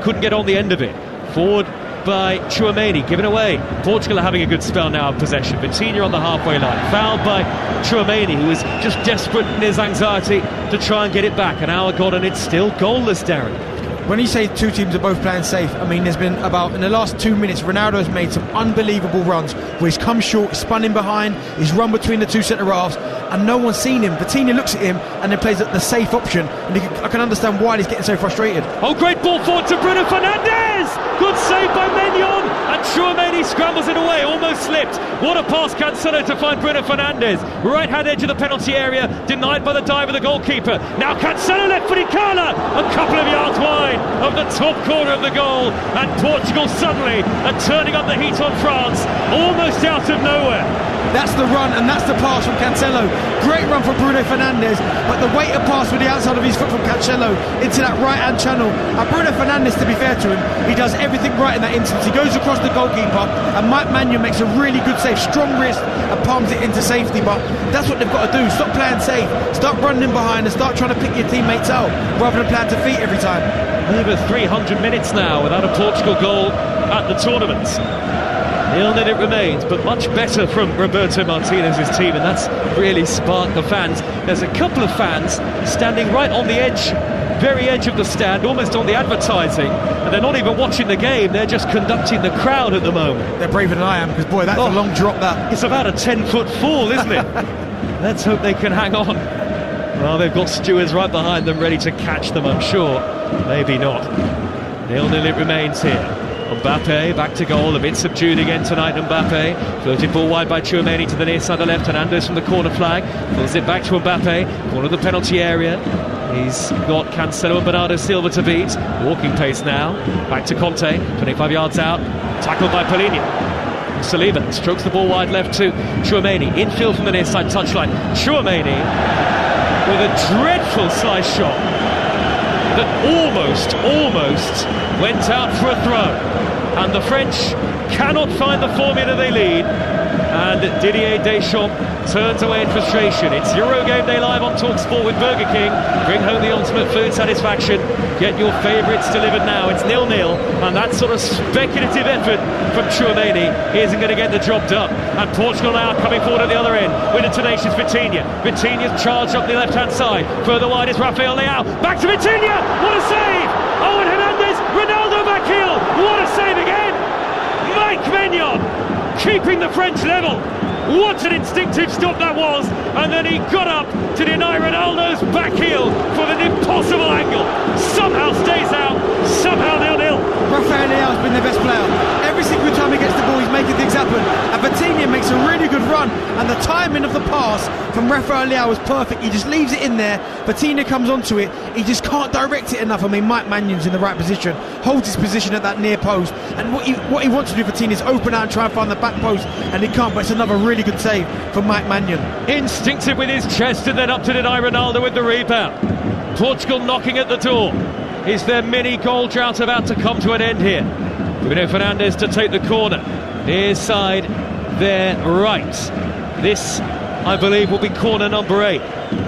couldn't get on the end of it. Forward by Tchouaméni, given away. Portugal are having a good spell now of possession. Vitinha on the halfway line, fouled by Tchouaméni, who was just desperate in his anxiety to try and get it back. An hour gone and it's still goalless, Darren. When you say two teams are both playing safe, I mean, there's been about, in the last 2 minutes, Ronaldo's made some unbelievable runs where he's come short, spun in behind, he's run between the two centre-halves, and no one's seen him. Vitinha looks at him and then plays the safe option, and I can understand why he's getting so frustrated. Oh, great ball forward to Bruno Fernandes! Good save by Maignan, and Tchouaméni scrambles it away, almost slipped. What a pass, Cancelo, to find Bruno Fernandes. Right-hand edge of the penalty area, denied by the dive of the goalkeeper. Now Cancelo, left-footed curler, a couple of yards wide of the top corner of the goal, and Portugal suddenly are turning up the heat on France, almost out of nowhere. That's the run and that's the pass from Cancelo. Great run from Bruno Fernandes, but the weighted pass with the outside of his foot from Cancelo into that right-hand channel. And Bruno Fernandes, to be fair to him, he does everything right in that instance. He goes across the goalkeeper, and Mike Maignan makes a really good save, strong wrist, and palms it into safety. But that's what they've got to do. Stop playing safe, start running behind, and start trying to pick your teammates out rather than playing to feet every time. Over 300 minutes now without a Portugal goal at the tournament. 0-0 it remains, but much better from Roberto Martinez's team, and that's really sparked the fans. There's a couple of fans standing right on the edge, very edge of the stand, almost on the advertising, and they're not even watching the game, they're just conducting the crowd at the moment. They're braver than I am, because boy, that's a long drop, that. It's about a 10-foot fall, isn't it? Let's hope they can hang on. Well, they've got stewards right behind them ready to catch them, I'm sure. Maybe not. 0-0 it remains here. Mbappe back to goal, a bit subdued again tonight. Mbappe floated ball wide by Tchouaméni to the near side of the left. Hernandez from the corner flag pulls it back to Mbappe, corner of the penalty area. He's got Cancelo and Bernardo Silva to beat. Walking pace now, back to Conte, 25 yards out, tackled by Pellegna. Saliba strokes the ball wide left to Tchouaméni, infield from the near side touchline. Tchouaméni with a dreadful slice shot that almost went out for a throw, and the French cannot find the formula they lead, and Didier Deschamps turns away in frustration. It's Euro Game Day live on TalkSport with Burger King. Bring home the ultimate food satisfaction. Get your favourites delivered now. It's 0-0, and that sort of speculative effort from Tchouaméni isn't going to get the job done. And Portugal now coming forward at the other end with a tenacious Vitinha. Vitinha's charged up the left-hand side. Further wide is Rafael Leao. Back to Vitinha. What a save! Oh, and Hernandez save again. Mike Maignan keeping the French level. What an instinctive stop that was, and then he got up to deny Ronaldo's back heel for an impossible angle. Somehow stays out, somehow 0-0. Rafael Leao's been their best player. Every single time he gets the ball, he's making things happen. And Vitinha makes a really good run, and the timing of the pass from Rafael Leao was perfect. He just leaves it in there. Vitinha comes onto it. He just can't direct it enough. I mean, Mike Magnan's in the right position, holds his position at that near post, and what he wants to do, Vitinha, is open out and try and find the back post, and he can't. But it's another really good save from Mike Maignan. Instinctive with his chest, and then up to deny Ronaldo with the rebound. Portugal knocking at the door. Is their mini goal drought about to come to an end here? Bruno Fernandes to take the corner. Near side, their right. This, I believe, will be corner number 8.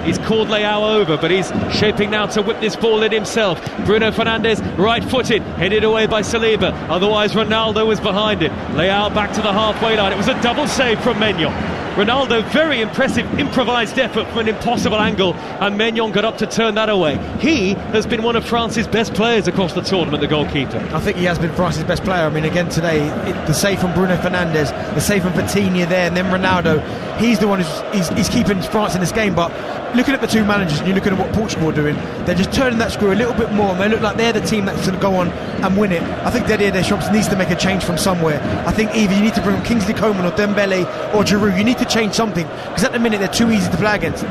He's called Leao over, but he's shaping now to whip this ball in himself. Bruno Fernandes, right-footed, headed away by Saliba. Otherwise, Ronaldo was behind him. Leao back to the halfway line. It was a double save from Maignan. Ronaldo, very impressive improvised effort from an impossible angle, and Maignan got up to turn that away. He has been one of France's best players across the tournament, the goalkeeper. I think he has been France's best player. I mean, again today, the save from Bruno Fernandes, the save from Vitinha there, and then Ronaldo. He's the one who's keeping France in this game. But looking at the two managers, and you're looking at what Portugal are doing, they're just turning that screw a little bit more, and they look like they're the team that's going to go on and win it. I think Didier Deschamps needs to make a change from somewhere. I think either you need to bring Kingsley Coman or Dembele or Giroud. You need to change something, because at the minute they're too easy to play against.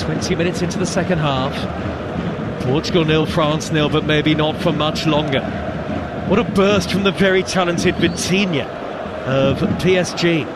20 minutes into the second half. Portugal 0, France 0, but maybe not for much longer. What a burst from the very talented Vitinha of PSG.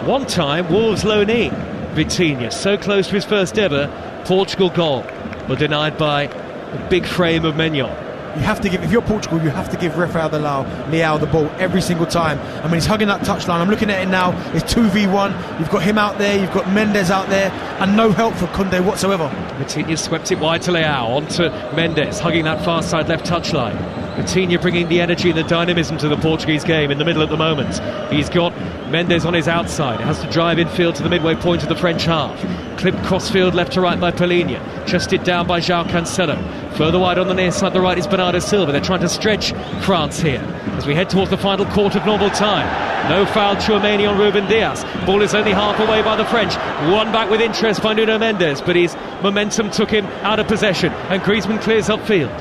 One time, Wolves loanee Vitinha, so close to his first ever Portugal goal, but denied by the big frame of Maignan. You have to give, if you're Portugal, you have to give Rafael Leao the ball every single time. I mean, he's hugging that touchline. I'm looking at it now. It's 2v1. You've got him out there, you've got Mendes out there, and no help for Koundé whatsoever. Vitinha swept it wide to Leao, onto Mendes, hugging that far side left touchline. Vitinha bringing the energy and the dynamism to the Portuguese game in the middle at the moment. He's got Mendes on his outside. He has to drive infield to the midway point of the French half. Clipped crossfield left to right by Palhinha. Chested down by João Cancelo. Further wide on the near side, the right is Bernardo Silva. They're trying to stretch France here as we head towards the final quarter of normal time. No foul, Tchouameni on Ruben Dias. Ball is only half away by the French. One back with interest by Nuno Mendes, but his momentum took him out of possession, and Griezmann clears upfield.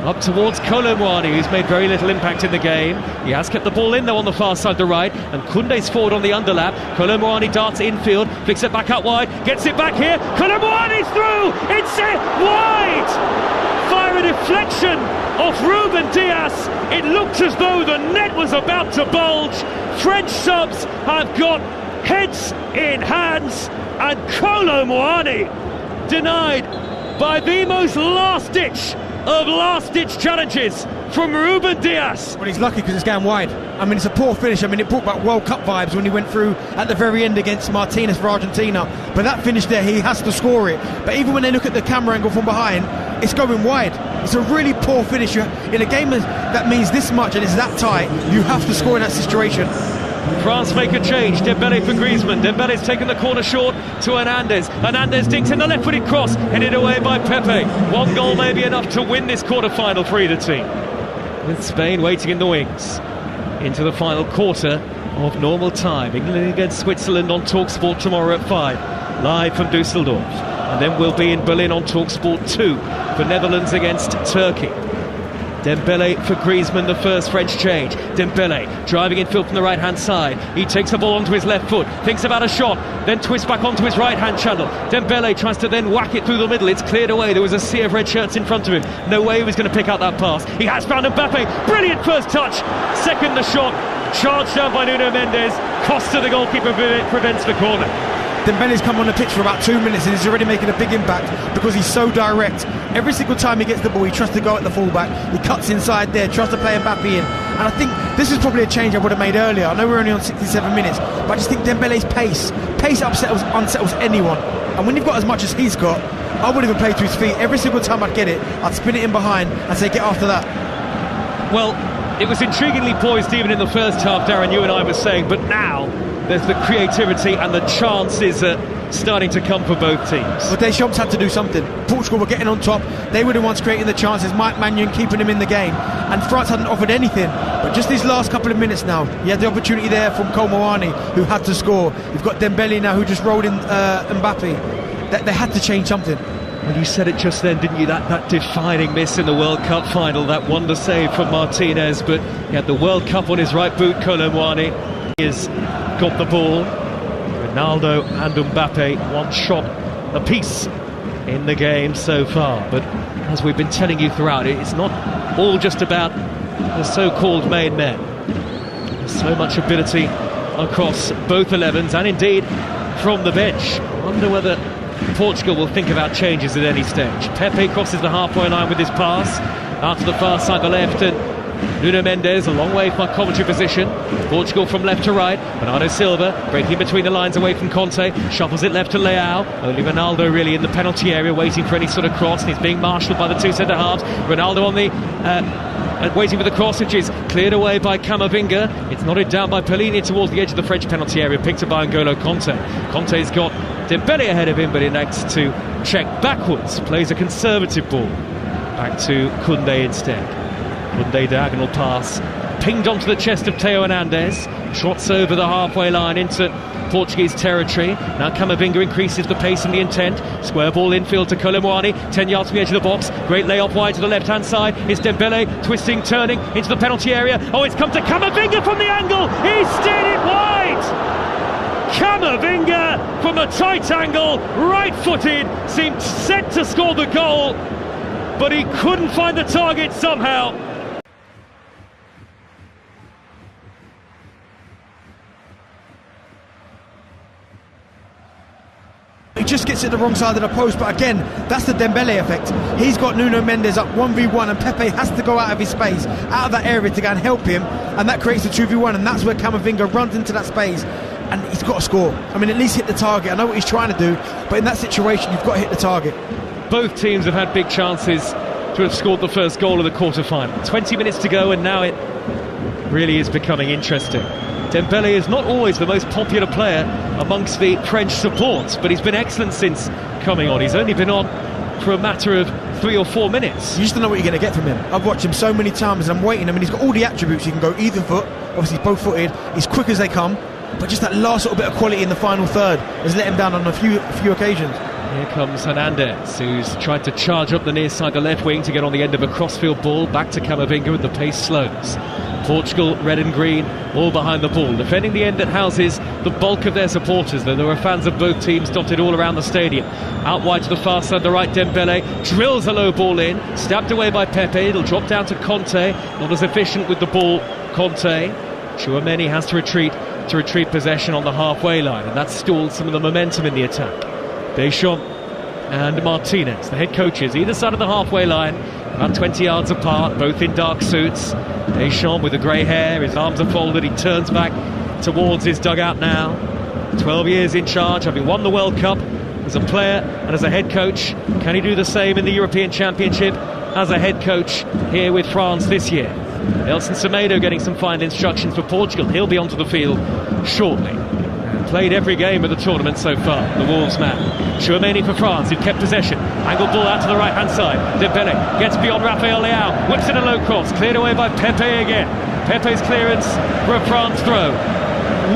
Up towards Kolo Muani, who's made very little impact in the game. He has kept the ball in though on the far side, the right, and Koundé's forward on the underlap. Kolo Muani darts infield, flicks it back out wide, gets it back here. Kolo Muani's through! It's it wide! Fire a deflection off Ruben Dias. It looked as though the net was about to bulge. French subs have got heads in hands, and Kolo Muani denied by the most last-ditch of last-ditch challenges from Ruben Dias. Well, he's lucky because it's going wide. I mean, it's a poor finish. I mean, it brought back World Cup vibes when he went through at the very end against Martinez for Argentina. But that finish there, he has to score it. But even when they look at the camera angle from behind, it's going wide. It's a really poor finish. In a game that means this much and it's that tight, you have to score in that situation. France make a change. Dembele for Griezmann. Dembele's taken the corner short to Hernandez. Hernandez dinks in the left-footed cross, headed away by Pepe. One goal may be enough to win this quarter-final for either team. With Spain waiting in the wings. Into the final quarter of normal time. England against Switzerland on TalkSport tomorrow at 5. Live from Dusseldorf. And then we'll be in Berlin on TalkSport 2 for Netherlands against Turkey. Dembele for Griezmann, the first French change. Dembele driving infield from the right-hand side. He takes the ball onto his left foot, thinks about a shot, then twists back onto his right-hand channel. Dembele tries to then whack it through the middle. It's cleared away. There was a sea of red shirts in front of him. No way he was going to pick out that pass. He has found Mbappe. Brilliant first touch. Second the shot. Charged down by Nuno Mendes. Cost to the goalkeeper, prevents the corner. Dembele's come on the pitch for about 2 minutes and he's already making a big impact because he's so direct. Every single time he gets the ball, he tries to go at the fullback. He cuts inside there, tries to play Mbappe in. And I think this is probably a change I would have made earlier. I know we're only on 67 minutes, but I just think Dembele's pace unsettles anyone. And when you've got as much as he's got, I wouldn't even play to his feet. Every single time I'd get it, I'd spin it in behind and say, get after that. Well, it was intriguingly poised even in the first half, Darren, you and I were saying, but now there's the creativity and the chances starting to come for both teams. But Deschamps had to do something. Portugal were getting on top. They were the ones creating the chances. Mike Maignan keeping them in the game. And France hadn't offered anything. But just these last couple of minutes now, you had the opportunity there from Colmouani, who had to score. You've got Dembele now, who just rolled in Mbappe. They had to change something. Well, you said it just then, didn't you? That defining miss in the World Cup final, that wonder save from Martinez, but he had the World Cup on his right boot. Colmouani has got the ball. Ronaldo and Mbappe, one shot apiece in the game so far. But as we've been telling you throughout, it's not all just about the so-called main men. There's so much ability across both 11s, and indeed from the bench. I wonder whether Portugal will think about changes at any stage. Pepe crosses the halfway line with his pass out to the far side, the left, and Nuno Mendes a long way from our commentary position. Portugal from left to right. Bernardo Silva breaking between the lines away from Conte, shuffles it left to Leao. Only Ronaldo really in the penalty area waiting for any sort of cross, and he's being marshalled by the two centre halves. Ronaldo on the waiting for the cross, which is cleared away by Camavinga. It's nodded down by Pellegrini towards the edge of the French penalty area, picked up by N'Golo Conte. Conte's got Dembele ahead of him, but he needs to check backwards. Plays a conservative ball back to Koundé instead. Koundé diagonal pass pinged onto the chest of Theo Hernandez, trots over the halfway line into Portuguese territory. Now Camavinga increases the pace and the intent. Square ball infield to Colmouani, 10 yards from the edge of the box. Great layoff wide to the left hand side. It's Dembele twisting, turning into the penalty area. Oh, it's come to Camavinga from the angle. He's steered it wide. Camavinga from a tight angle, right-footed, seemed set to score the goal, but he couldn't find the target somehow. He just gets it the wrong side of the post, but again, that's the Dembele effect. He's got Nuno Mendes up 1v1, and Pepe has to go out of his space, out of that area to go and help him, and that creates a 2v1, and that's where Camavinga runs into that space, and he's got to score. I mean, at least hit the target. I know what he's trying to do, but in that situation, you've got to hit the target. Both teams have had big chances to have scored the first goal of the quarter-final. 20 minutes to go, and now it really is becoming interesting. Dembele is not always the most popular player amongst the French support, but he's been excellent since coming on. He's only been on for a matter of 3 or 4 minutes. You just don't know what you're going to get from him. I've watched him so many times and I'm waiting. I mean, he's got all the attributes. He can go either foot, obviously both footed, he's quick as they come, but just that last little bit of quality in the final third has let him down on a few occasions. Here comes Hernandez, who's tried to charge up the near side, the left wing, to get on the end of a crossfield ball. Back to Camavinga, and the pace slows. Portugal, red and green, all behind the ball, defending the end that houses the bulk of their supporters, though there are fans of both teams dotted all around the stadium. Out wide to the far side, the right, Dembele drills a low ball in, stabbed away by Pepe. It'll drop down to Conte, not as efficient with the ball, Conte. Tchouaméni has to retreat possession on the halfway line, and that's stalled some of the momentum in the attack. Deschamps and Martinez, the head coaches, either side of the halfway line, about 20 yards apart, both in dark suits. Deschamps with the grey hair, his arms are folded, he turns back towards his dugout now. 12 years in charge, having won the World Cup as a player and as a head coach. Can he do the same in the European Championship as a head coach here with France this year? Nelson Semedo getting some final instructions for Portugal. He'll be onto the field shortly. Played every game of the tournament so far, the Wolves man. Tchouaméni for France, who've kept possession. Angled ball out to the right-hand side. Dembele gets beyond Rafael Leao, whips in a low cross, cleared away by Pepe again. Pepe's clearance for a France throw.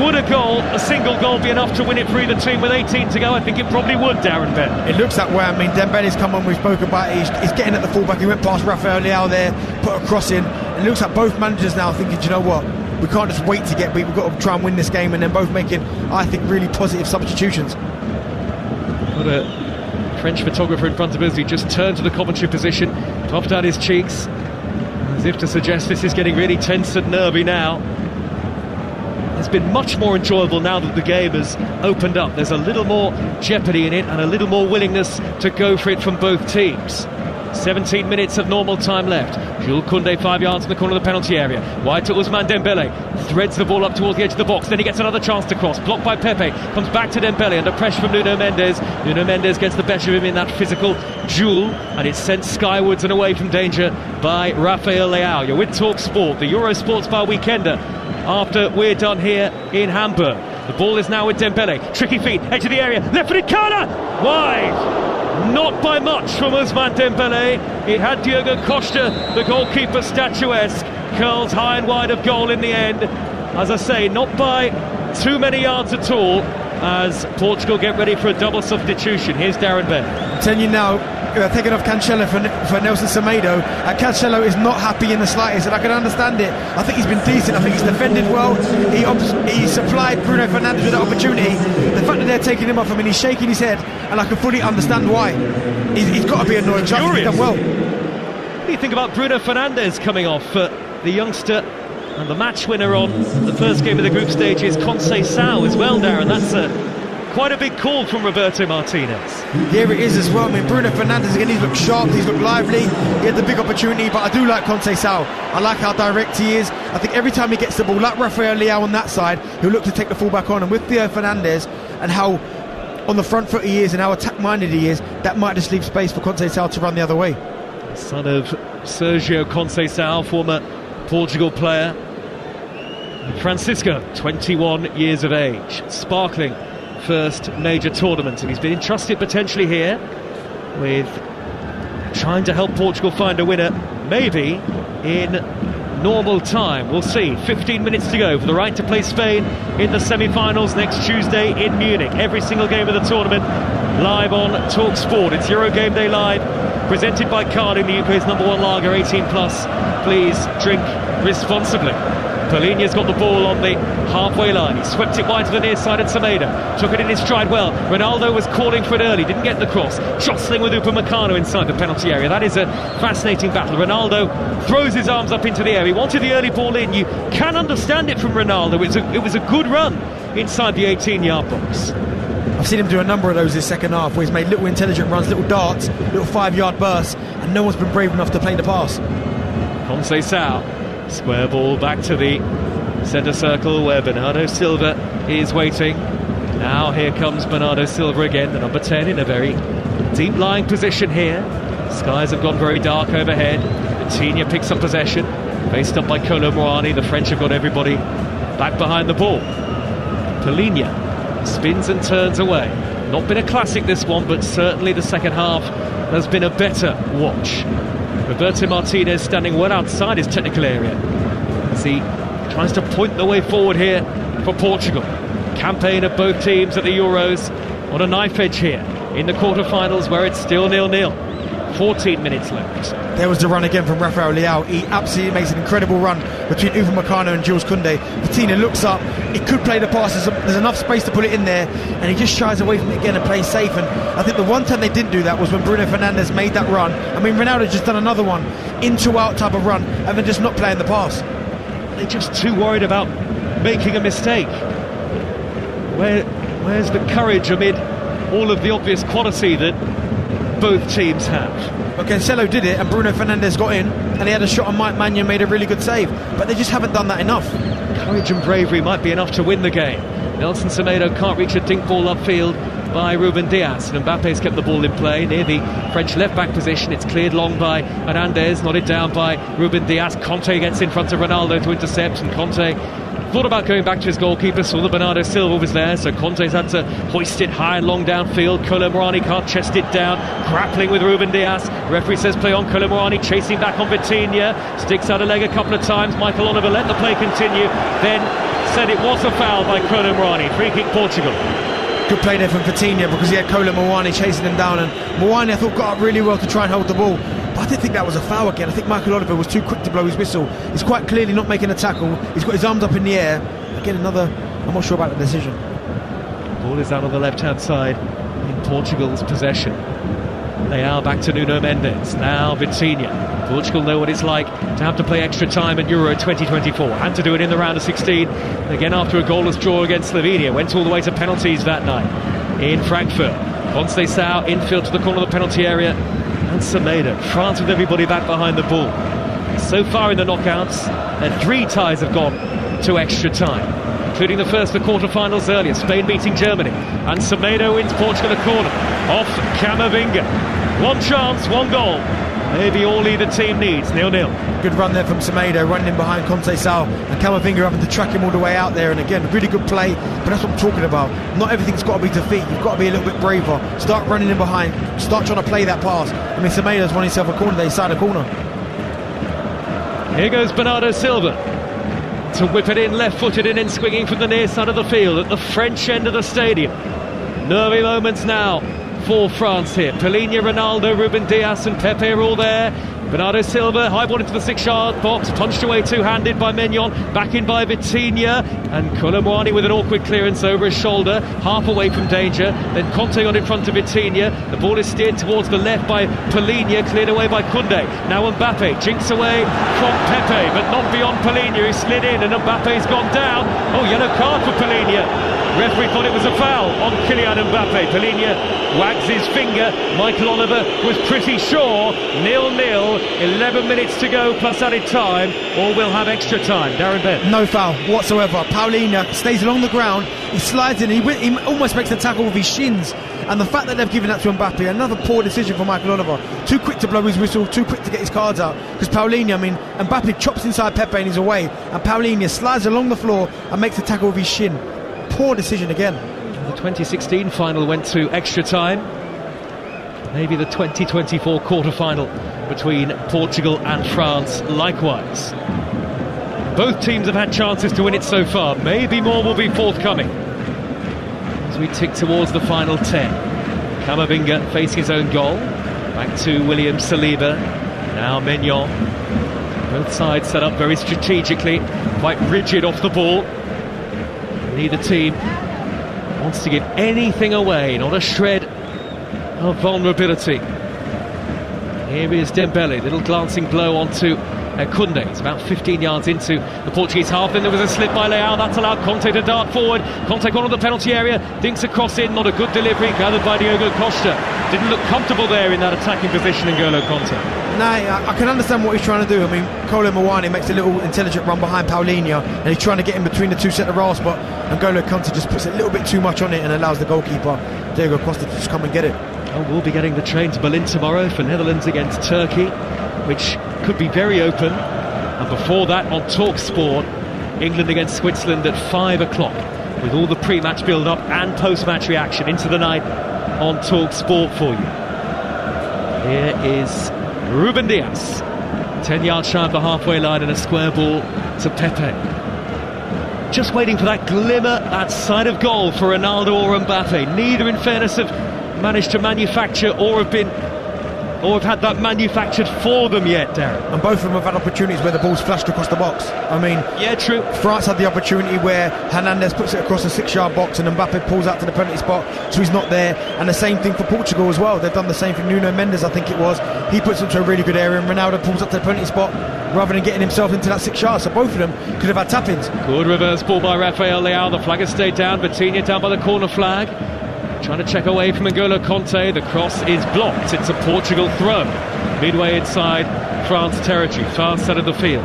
Would a single goal be enough to win it for either team with 18 to go? I think it probably would, Darren Bent. It looks that way. I mean, Dembele's come on, we've spoken about it. He's getting at the fullback. He went past Rafael Leao there, put a cross in. It looks like both managers now thinking, do you know what? We can't just wait to get beat. We've got to try and win this game, and then both making, I think, really positive substitutions. Got a French photographer in front of us. He just turned to the commentary position, puffed out his cheeks, as if to suggest this is getting really tense and nervy now. It's been much more enjoyable now that the game has opened up. There's a little more jeopardy in it and a little more willingness to go for it from both teams. 17 minutes of normal time left. Jules Koundé 5 yards in the corner of the penalty area. Wide to Ousmane Dembele. Threads the ball up towards the edge of the box. Then he gets another chance to cross. Blocked by Pepe. Comes back to Dembele under pressure from Nuno Mendes. Nuno Mendes gets the better of him in that physical duel, and it's sent skywards and away from danger by Rafael Leao. You're with Talk Sport, the Euro Sports Bar Weekender, after we're done here in Hamburg. The ball is now with Dembele. Tricky feet, edge of the area, left-footed corner, wide. Not by much from Ousmane Dembele. It had Diogo Costa, the goalkeeper, statuesque. Curls high and wide of goal in the end. As I say, not by too many yards at all, as Portugal get ready for a double substitution. Here's Darren Bent. I'm telling you now, taking off Cancelo for Nelson Semedo. Cancelo is not happy in the slightest, and I can understand it. I think he's been decent. I think he's defended well. He supplied Bruno Fernandes with that opportunity. The fact that they're taking him off, I mean, he's shaking his head, and I can fully understand why. He's got to be annoyed. He's done well. What do you think about Bruno Fernandes coming off? The youngster and the match winner on the first game of the group stage is Conceição as well, Darren. That's quite a big call from Roberto Martinez. Yeah, it is as well. I mean, Bruno Fernandes, again, he's looked sharp, he's looked lively, he had the big opportunity, but I do like Conceição. I like how direct he is. I think every time he gets the ball, like Rafael Leao on that side, he'll look to take the full-back on, and with Theo Fernandes and how on the front foot he is and how attack-minded he is, that might just leave space for Conceição to run the other way. Son of Sergio Conceição, former Portugal player. Francisco, 21 years of age, sparkling first major tournament, and he's been entrusted potentially here with trying to help Portugal find a winner, maybe in normal time. We'll see. 15 minutes to go for the right to play Spain in the semi-finals next Tuesday in Munich. Every single game of the tournament live on Talk Sport. It's Euro Game Day Live, presented by Carling, the UK's #1 lager, 18 plus. Please drink responsibly. Polinia's got the ball on the halfway line. He swept it wide to the near side, and Semedo took it in his stride well. Ronaldo was calling for it early, didn't get the cross. Jostling with Upamecano inside the penalty area. That is a fascinating battle. Ronaldo throws his arms up into the air. He wanted the early ball in. You can understand it from Ronaldo. It was a good run inside the 18-yard box. I've seen him do a number of those this second half, where he's made little intelligent runs, little darts, little 5-yard bursts, and no one's been brave enough to play the pass. Conceição, square ball back to the centre circle where Bernardo Silva is waiting. Now here comes Bernardo Silva again, the number 10, in a very deep lying position here. Skies have gone very dark overhead. Coutinho picks up possession, faced up by Kolo Muani. The French have got everybody back behind the ball. Polina spins and turns away. Not been a classic, this one, but certainly the second half has been a better watch. Roberto Martinez standing well outside his technical area as he tries to point the way forward here for Portugal. Campaign of both teams at the Euros on a knife edge here in the quarterfinals, where it's still 0-0. 14 minutes left. There was the run again from Rafael Leao. He absolutely makes an incredible run between Upamecano and Jules Koundé. Coutinho looks up, he could play the pass, there's enough space to put it in there, and he just shies away from it again and plays safe. And I think the one time they didn't do that was when Bruno Fernandes made that run. I mean, Ronaldo just done another one, into-out type of run, and then just not playing the pass. They're just too worried about making a mistake. Where's the courage amid all of the obvious quality that both teams have? Well, Cancelo did it, and Bruno Fernandes got in, and he had a shot on Mike Maignan, made a really good save, but they just haven't done that enough. Courage and bravery might be enough to win the game. Nelson Semedo can't reach a dink ball upfield by Ruben Dias, and Mbappe's kept the ball in play near the French left-back position. It's cleared long by Hernandez, nodded down by Ruben Dias. Conte gets in front of Ronaldo to intercept, and Conte thought about going back to his goalkeeper, saw that Bernardo Silva was there, so Conte's had to hoist it high and long downfield. Kolo Muani can't chest it down, grappling with Ruben Dias. Referee says play on. Kolo Muani chasing back on Vitinha, sticks out a leg a couple of times. Michael Oliver let the play continue, then said it was a foul by Kolo Muani. Free kick Portugal. Good play there from Vitinha, because he had Kolo Muani chasing him down, and Muani I thought got up really well to try and hold the ball, but I didn't think that was a foul again. I think Michael Oliver was too quick to blow his whistle. He's quite clearly not making a tackle. He's got his arms up in the air. Again, I'm not sure about the decision. Ball is out on the left-hand side in Portugal's possession. Leao back to Nuno Mendes. Now Vitinha. Portugal know what it's like to have to play extra time at Euro 2024 and to do it in the round of 16. Again, after a goalless draw against Slovenia, went all the way to penalties that night in Frankfurt. Conceição infield to the corner of the penalty area, and Semedo. France with everybody back behind the ball. So far in the knockouts, 3 ties have gone to extra time, including the first of the quarterfinals earlier, Spain beating Germany, and Semedo wins Portugal a corner off Camavinga. One chance, one goal maybe all either team needs. 0-0. Good run there from Semedo, running in behind Conceição, and Camavinga having to track him all the way out there. And again, really good play, but that's what I'm talking about. Not everything's got to be defeat. You've got to be a little bit braver. Start running in behind, start trying to play that pass. I mean, Semedo's won himself a corner there, inside a corner. Here goes Bernardo Silva to whip it in, left-footed in swinging from the near side of the field at the French end of the stadium. Nervy moments now for France here. Paulinho, Ronaldo, Ruben Dias and Pepe are all there. Bernardo Silva, high ball into the 6-yard box, punched away two-handed by Mignon, back in by Vitinha, and Colomwani with an awkward clearance over his shoulder, half away from danger. Then Conte on in front of Vitinha. The ball is steered towards the left by Paulinho, cleared away by Koundé. Now Mbappe jinks away from Pepe, but not beyond Paulinho, who slid in, and Mbappe's gone down. Oh, yellow card for Paulinho. Referee thought it was a foul on Kylian Mbappe. Paulinho wags his finger. Michael Oliver was pretty sure. 0-0, 11 minutes to go plus added time, or we'll have extra time. Darren Bent. No foul whatsoever. Paulinho stays along the ground, he slides in, he almost makes the tackle with his shins. And the fact that they've given that to Mbappe, another poor decision for Michael Oliver. Too quick to blow his whistle, too quick to get his cards out. Because Paulinho, Mbappe chops inside Pepe and he's away, and Paulinho slides along the floor and makes the tackle with his shin. Poor decision again. The 2016 final went to extra time. Maybe the 2024 quarter-final between Portugal and France likewise. Both teams have had chances to win it so far. Maybe more will be forthcoming as we tick towards the final 10. Camavinga facing his own goal. Back to William Saliba. Now Mignon. Both sides set up very strategically, quite rigid off the ball. Neither team wants to give anything away, not a shred of vulnerability. Here is Dembele, little glancing blow onto Koundé. It's about 15 yards into the Portuguese half. Then there was a slip by Leao. That's allowed Conte to dart forward. Conte gone on the penalty area, dinks a cross in, not a good delivery, gathered by Diogo Costa. Didn't look comfortable there in that attacking position, N'Golo Conte. No, I can understand what he's trying to do. Colomwani makes a little intelligent run behind Paulinho, and he's trying to get in between the two centre halves, but N'Golo Conte just puts a little bit too much on it and allows the goalkeeper, Diogo Costa, to just come and get it. Oh, we'll be getting the train to Berlin tomorrow for Netherlands against Turkey, which could be very open. And before that, on Talk Sport, England against Switzerland at 5 o'clock, with all the pre-match build-up and post-match reaction into the night on Talk Sport for you. Here is Ruben Dias, 10 yards shy of the halfway line, and a square ball to Pepe. Just waiting for that glimmer, that side of goal for Ronaldo or Mbappe. Neither, in fairness, have managed to manufacture or have had that manufactured for them yet, Darren. And both of them have had opportunities where the ball's flashed across the box. Yeah, true. France had the opportunity where Hernandez puts it across the 6-yard box and Mbappe pulls out to the penalty spot, so he's not there. And the same thing for Portugal as well. They've done the same thing. Nuno Mendes, I think it was, he puts it to a really good area, and Ronaldo pulls up to the penalty spot rather than getting himself into that 6 yards. So both of them could have had tap-ins. Good reverse ball by Rafael Leao. The flag has stayed down. Vitinha down by the corner flag, trying to check away from N'Golo Conte. The cross is blocked. It's a Portugal throw. Midway inside France territory, far side of the field.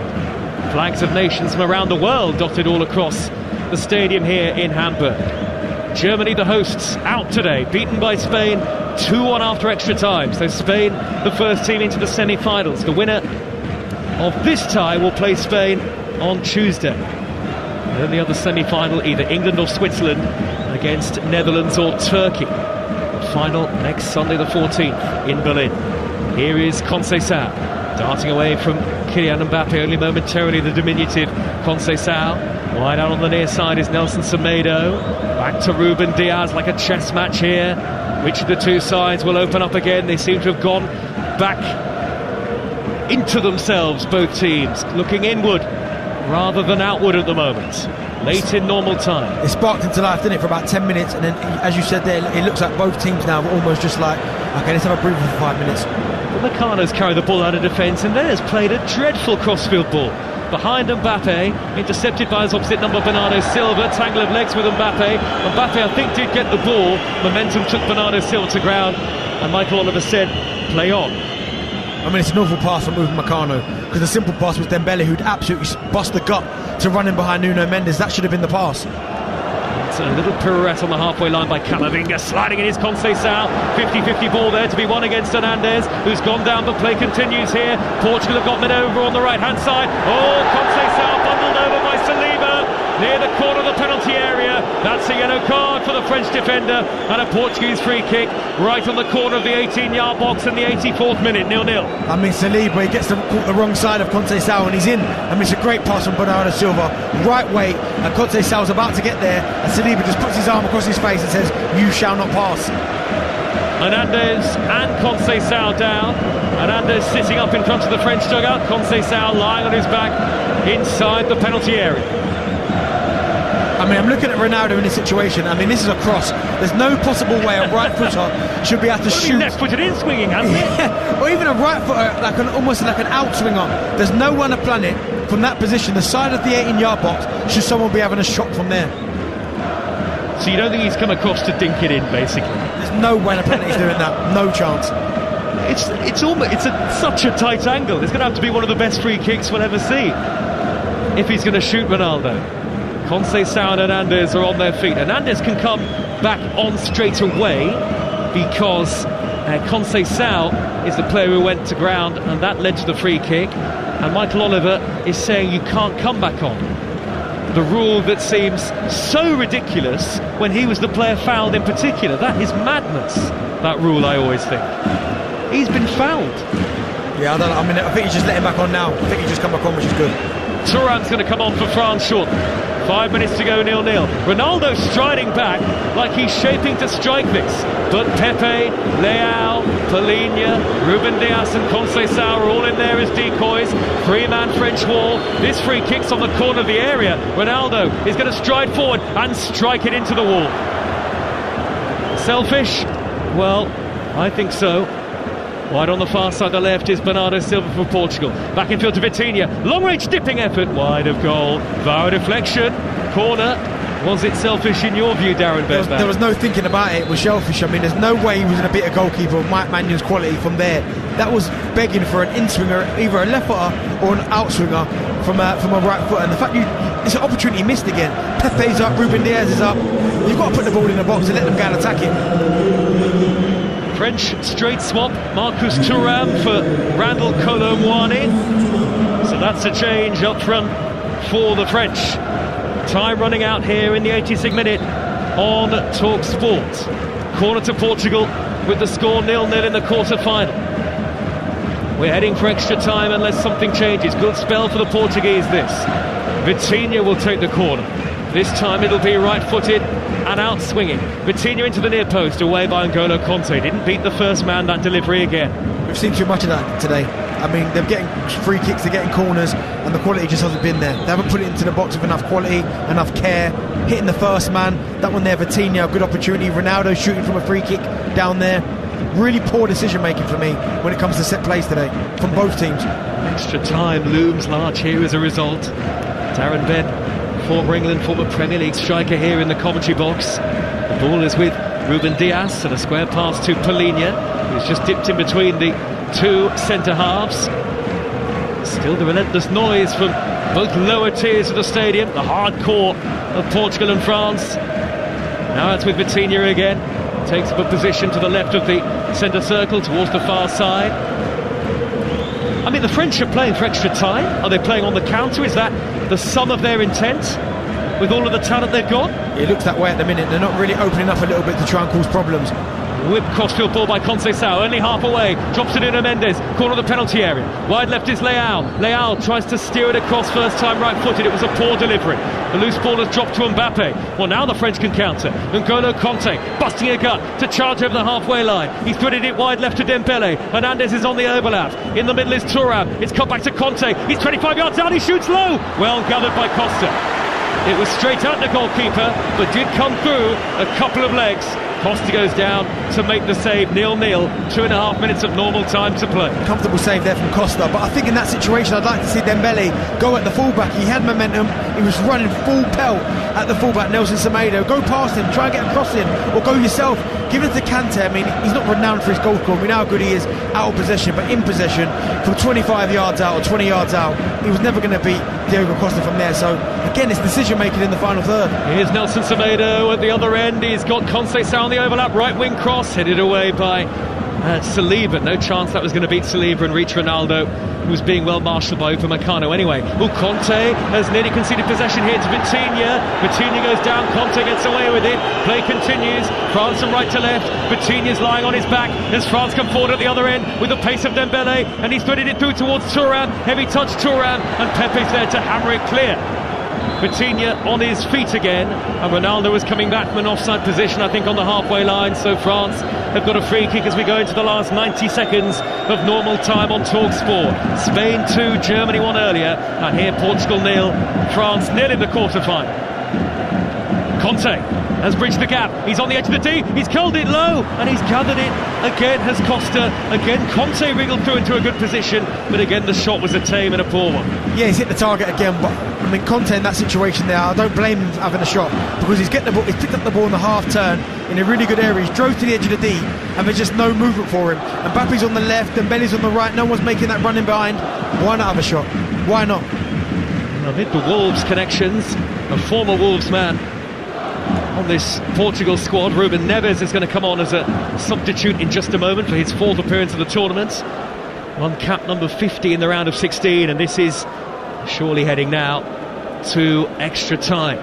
Flags of nations from around the world dotted all across the stadium here in Hamburg. Germany, the hosts, out today, beaten by Spain 2-1 after extra time. So Spain, the first team into the semi-finals. The winner of this tie will play Spain on Tuesday. And then the other semi-final, either England or Switzerland against Netherlands or Turkey. The final next Sunday the 14th in Berlin. Here is Conceição, darting away from Kylian Mbappe, only momentarily, the diminutive Conceição. Wide out on the near side is Nelson Semedo. Back to Ruben Dias, like a chess match here. Which of the two sides will open up again? They seem to have gone back into themselves, both teams, looking inward rather than outward at the moment. Late in normal time. It sparked into life, didn't it, for about 10 minutes, and then, as you said there, it looks like both teams now are almost just like, okay, let's have a breather for 5 minutes. Meccano's carried the ball out of defence, and then has played a dreadful crossfield ball behind Mbappe, intercepted by his opposite number Bernardo Silva. Tangle of legs with Mbappe. Mbappe, I think, did get the ball. Momentum took Bernardo Silva to ground, and Michael Oliver said, play on. It's an awful pass from Meccano, because the simple pass was Dembele, who'd absolutely bust the gut to run in behind Nuno Mendes. That should have been the pass. a little pirouette on the halfway line by Camavinga, sliding in his Conceição. 50-50 ball there to be won against Hernandez, who's gone down, but play continues here. Portugal have got Minerva on the right-hand side. Oh, Conceição bundled over by Saliba near the corner of the penalty area. That's a yellow card for the French defender, and a Portuguese free kick right on the corner of the 18-yard box in the 84th minute, 0-0. I mean, Saliba, he gets caught the wrong side of Conceição and he's in. I mean, it's a great pass from Bernardo Silva, right way, and Conceição's about to get there, and Saliba just puts his arm across his face and says, "You shall not pass." Hernandez and Conceição down. Hernandez sitting up in front of the French dugout. Conceição lying on his back inside the penalty area. I mean, I'm looking at Ronaldo in this situation. I mean, this is a cross. There's no possible way a right footer should be able to shoot. Left-footed in swinging, hasn't he? Yeah, or even a right footer, almost like an outswinger. There's no one on the planet from that position, the side of the 18-yard box, should someone be having a shot from there. So you don't think he's come across to dink it in, basically? There's no way on the planet he's doing that. No chance. It's such a tight angle. It's going to have to be one of the best free kicks we'll ever see if he's going to shoot Ronaldo. Conceição and Hernandez are on their feet. Hernandez can come back on straight away because Conceição is the player who went to ground, and that led to the free kick. And Michael Oliver is saying you can't come back on. The rule that seems so ridiculous when he was the player fouled in particular. That is madness, that rule, I always think. He's been fouled. Yeah, I think he's just let him back on now. I think he's just come back on, which is good. Thuram's going to come on for France short. 5 minutes to go, 0-0. Ronaldo striding back like he's shaping to strike this. But Pepe, Leao, Palinha, Ruben Dias and Conceição are all in there as decoys. Three-man French wall. This free kick's on the corner of the area. Ronaldo is going to stride forward and strike it into the wall. Selfish? Well, I think so. Wide on the far side, the left is Bernardo Silva for Portugal. Back in field to Vitinha. Long-range dipping effort, wide of goal. VAR deflection, corner. Was it selfish in your view, Darren Bedman? There was no thinking about it. It was selfish. I mean, there's no way he was going to beat a goalkeeper of Mike Maignan quality from there. That was begging for an in-swinger, either a left footer or an outswinger from a right foot. And the fact it's an opportunity missed again. Pepe's up, Ruben Dias is up. You've got to put the ball in the box and let them go and attack it. French straight swap, Marcus Thuram for Randall Kolo Muani. So that's a change up front for the French. Time running out here in the 86th minute on Talk Sport. Corner to Portugal with the score 0-0 in the quarter-final. We're heading for extra time unless something changes. Good spell for the Portuguese this. Vitinha will take the corner. This time it'll be right-footed and out swinging. Vitinha into the near post, away by N'Golo Kanté. Didn't beat the first man, that delivery again. We've seen too much of that today. I mean, they're getting free kicks, they're getting corners, and the quality just hasn't been there. They haven't put it into the box with enough quality, enough care. Hitting the first man, that one there, Vitinha, a good opportunity. Ronaldo shooting from a free kick down there. Really poor decision making for me when it comes to set plays today from both teams. Extra time looms large here as a result. Darren Bed, former England, former Premier League striker here in the commentary box. The ball is with Ruben Dias and a square pass to Palinha, who's just dipped in between the two centre halves. Still the relentless noise from both lower tiers of the stadium, the hardcore of Portugal and France. Now it's with Vitinha again. Takes up a position to the left of the centre circle towards the far side. I mean, the French are playing for extra time. Are they playing on the counter? Is that the sum of their intent with all of the talent they've got? It looks that way at the minute. They're not really opening up a little bit to try and cause problems. Whip crossfield ball by Conceição, only half away, drops it in to Mendes, corner of the penalty area. Wide left is Leao. Leao tries to steer it across, first time right-footed. It was a poor delivery. The loose ball has dropped to Mbappe. Well, now the French can counter. N'Golo Kanté busting a gut to charge over the halfway line. He's threaded it wide left to Dembele. Hernandez is on the overlap. In the middle is Thuram. It's cut back to Kanté. He's 25 yards down. He shoots low. Well gathered by Costa. It was straight at the goalkeeper, but did come through a couple of legs. Costa goes down to make the save. 0-0, 2.5 minutes of normal time to play. Comfortable save there from Costa, but I think in that situation I'd like to see Dembele go at the fullback. He had momentum, he was running full pelt at the fullback, Nelson Semedo. Go past him, try and get across him, or go yourself. Give it to Kante. I mean, he's not renowned for his goal scoring. We know how good he is out of possession, but in possession, from 25 yards out or 20 yards out, he was never going to beat Diogo Costa from there. So again, it's decision making in the final third. Here's Nelson Semedo at the other end. He's got Conceição on the overlap, right wing cross, headed away by Saliba. No chance that was going to beat Saliba and reach Ronaldo, who was being well marshalled by Upamecano anyway. Conte has nearly conceded possession here to Vitinha. Vitinha goes down, Conte gets away with it. Play continues, France from right to left. Vitinha's lying on his back as France come forward at the other end with the pace of Dembele, and he's threaded it through towards Thuram. Heavy touch Thuram, and Pepe's there to hammer it clear. Vitinha on his feet again, and Ronaldo is coming back from an offside position, I think, on the halfway line. So France have got a free kick as we go into the last 90 seconds of normal time on TalkSport. Spain 2, Germany 1 earlier, and here Portugal 0, France 0 in the quarter-final. Conte has bridged the gap, he's on the edge of the D, he's curled it low, and he's gathered it again. Has Costa, again Conte wriggled through into a good position, but again the shot was a tame and a poor one. Yeah, he's hit the target again, but I mean, Conte in that situation there, I don't blame him for having a shot, because he's picked up the ball in the half turn in a really good area. He's drove to the edge of the D, and there's just no movement for him. And Mbappe's on the left, and Belly's on the right. No one's making that running behind. Why not have a shot? Why not? Amid the Wolves connections, a former Wolves man on this Portugal squad, Ruben Neves, is going to come on as a substitute in just a moment for his 4th appearance of the tournament. On cap number 50 in the round of 16, and this is surely heading now to extra time,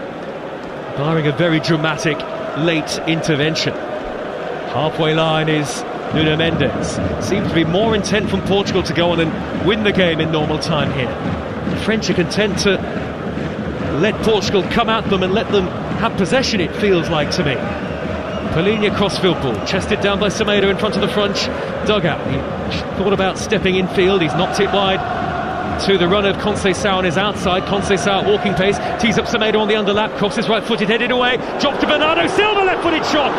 barring a very dramatic late intervention. Halfway line is Nuno Mendes. Seems to be more intent from Portugal to go on and win the game in normal time here. The French are content to let Portugal come at them and let them have possession, it feels like to me. Palhinha crossfield ball, chested down by Semedo in front of the French dugout. He thought about stepping infield, he's knocked it wide to the run of Conceição on his outside. Conceição walking pace, tees up Semedo on the underlap, crosses right-footed, headed away, dropped to Bernardo Silva, left-footed shot.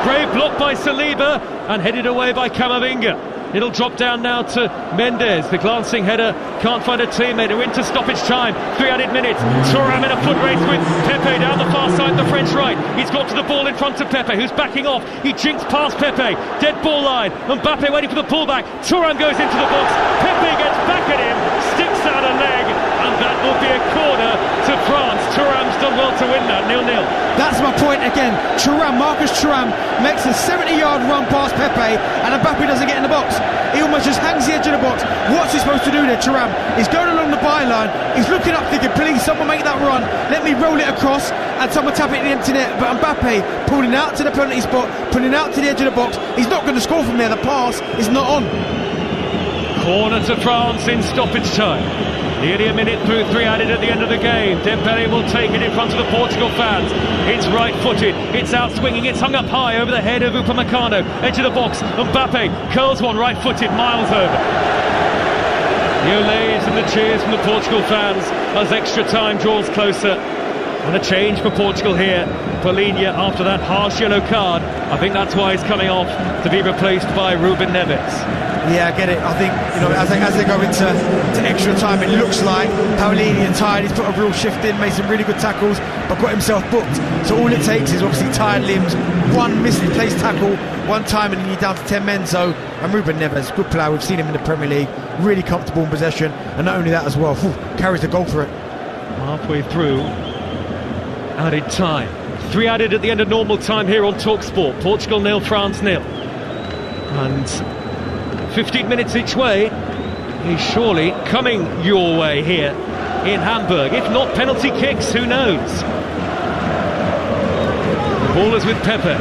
Brave block by Saliba and headed away by Camavinga. It'll drop down now to Mendes. The glancing header can't find a teammate. We're into stoppage time. 3 added minutes. Thuram in a foot race with Pepe down the far side, the French right. He's got to the ball in front of Pepe, who's backing off. He jinks past Pepe. Dead ball line. Mbappe waiting for the pullback. Thuram goes into the box. Pepe gets back at him, sticks out a leg, and that will be a corner to France. Thuram's done well to win that. 0-0. That's my point again. Marcus Thuram makes a 70-yard run past Pepe, and Mbappe doesn't get in the box. He almost just hangs the edge of the box. What's he supposed to do there, Thuram? He's going along the byline. He's looking up thinking, please, someone make that run. Let me roll it across, and someone tap it in the empty net. But Mbappe pulling out to the penalty spot, pulling out to the edge of the box. He's not going to score from there. The pass is not on. Corner to France in stoppage time. Nearly a minute through, 3 added at the end of the game. Dembele will take it in front of the Portugal fans. It's right-footed, it's out-swinging, it's hung up high over the head of Upamecano. Edge of the box, Mbappe curls one right-footed, miles over. The olays and the cheers from the Portugal fans as extra time draws closer. And a change for Portugal here. Palhinha, after that harsh yellow card, I think that's why he's coming off, to be replaced by Ruben Neves. Yeah, I get it. I think, as they go into extra time, it looks like Palhinha tired. He's put a real shift in, made some really good tackles, but got himself booked. So all it takes is obviously tired limbs, one misplaced tackle, one time, and then you're down to 10 men. So, and Ruben Neves, good player. We've seen him in the Premier League, really comfortable in possession, and not only that as well, carries the goal for it. Halfway through added time. 3 added at the end of normal time here on TalkSport. Portugal 0, France 0. And 15 minutes each way is surely coming your way here in Hamburg. If not penalty kicks, who knows? The ball is with Pepe,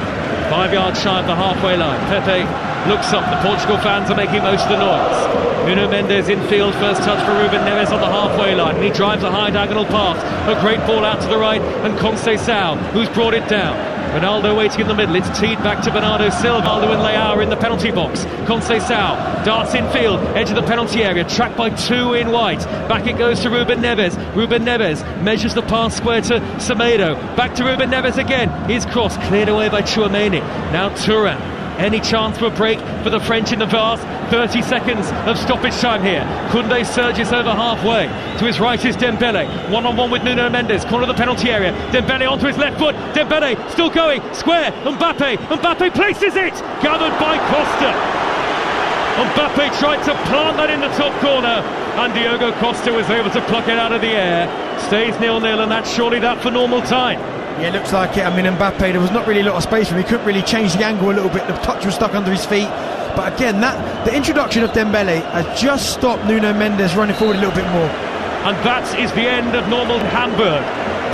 5 yards shy of the halfway line. Pepe looks up, the Portugal fans are making most of the noise. Nuno Mendes in field, first touch for Ruben Neves on the halfway line. He drives a high diagonal pass, a great ball out to the right, and Conceição, who's brought it down. Ronaldo waiting in the middle, it's teed back to Bernardo Silva. Ronaldo and Leao in the penalty box. Conceição darts in field, edge of the penalty area, tracked by 2 in white. Back it goes to Ruben Neves. Ruben Neves measures the pass square to Semedo. Back to Ruben Neves again. His cross cleared away by Tchouaméni. Now Thuram. Any chance for a break for the French in the vast 30 seconds of stoppage time here. Koundé surges over halfway. To his right is Dembele. One-on-one with Nuno Mendes. Corner of the penalty area. Dembele onto his left foot. Dembele still going. Square. Mbappe places it. Gathered by Costa. Mbappe tried to plant that in the top corner, and Diogo Costa was able to pluck it out of the air. Stays 0-0, and that's surely that for normal time. Yeah, it looks like it. I mean, Mbappe, there was not really a lot of space for him. He couldn't really change the angle a little bit. The touch was stuck under his feet. But again, the introduction of Dembele has just stopped Nuno Mendes running forward a little bit more. And that is the end of normal Hamburg.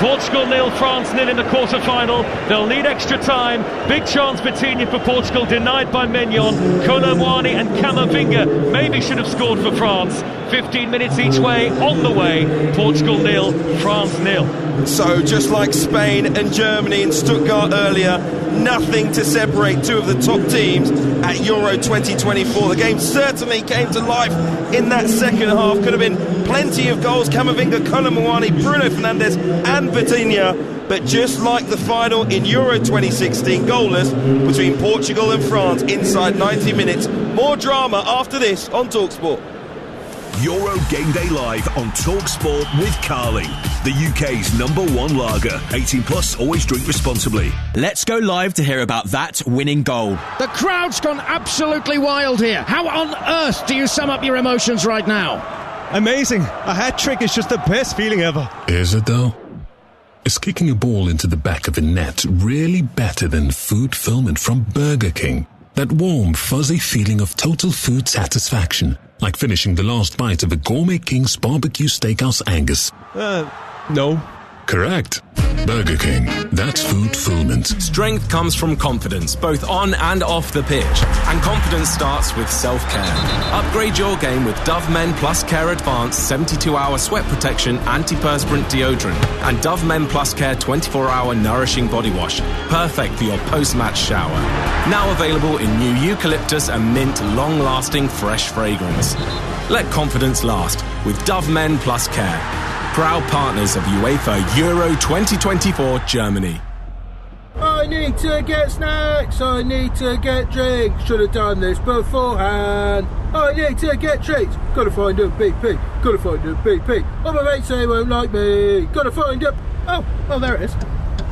Portugal 0, France 0 in the quarter-final. They'll need extra time. Big chance Vitinha for Portugal, denied by Maignan. Kolo Muani and Camavinga maybe should have scored for France. 15 minutes each way, on the way. Portugal 0, France 0. So just like Spain and Germany in Stuttgart earlier, nothing to separate two of the top teams at Euro 2024. The game certainly came to life in that second half. Could have been plenty of goals. Camavinga, Kolo Muani, Bruno Fernandes and Vitinha. But just like the final in Euro 2016, goalless between Portugal and France inside 90 minutes. More drama after this on TalkSport. Euro Game Day Live on TalkSport with Carling, the UK's #1 lager. 18 plus, always drink responsibly. Let's go live to hear about that winning goal. The crowd's gone absolutely wild here. How on earth do you sum up your emotions right now? Amazing. A hat-trick is just the best feeling ever. Is it though? Is kicking a ball into the back of a net really better than food fulfillment from Burger King? That warm, fuzzy feeling of total food satisfaction, like finishing the last bite of a Gourmet King's barbecue steakhouse Angus. No. Correct. Burger King. That's food fulfillment. Strength comes from confidence, both on and off the pitch. And confidence starts with self-care. Upgrade your game with Dove Men Plus Care Advanced 72-hour sweat protection antiperspirant deodorant and Dove Men Plus Care 24-hour nourishing body wash. Perfect for your post-match shower. Now available in new eucalyptus and mint long-lasting fresh fragrance. Let confidence last with Dove Men Plus Care. Proud partners of UEFA Euro 2024 Germany. I need to get snacks, I need to get drinks, should have done this beforehand. I need to get treats, gotta find a BP, gotta find a BP. Oh, my mates say won't like me, gotta find a... Oh, there it is.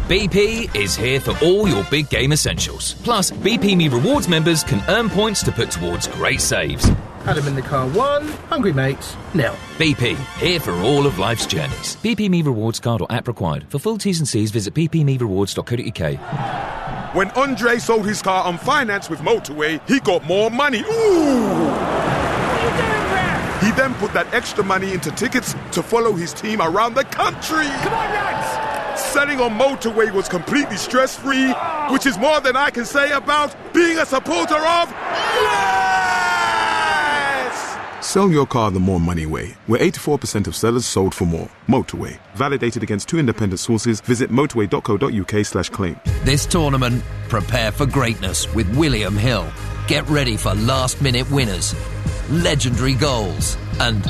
BP is here for all your big game essentials. Plus, BP Me Rewards members can earn points to put towards great saves. Adam in the car 1, hungry mates 0. BP, here for all of life's journeys. BP Me Rewards card or app required. For full T's and C's, visit ppmerewards.co.uk. When Andre sold his car on finance with Motorway, he got more money. Ooh! What are you doing there? He then put that extra money into tickets to follow his team around the country. Come on, lads! Selling on Motorway was completely stress-free, which is more than I can say about being a supporter of... Sell your car the more money way, where 84% of sellers sold for more. Motorway. Validated against 2 independent sources. Visit motorway.co.uk/claim. This tournament, prepare for greatness with William Hill. Get ready for last-minute winners, legendary goals, and...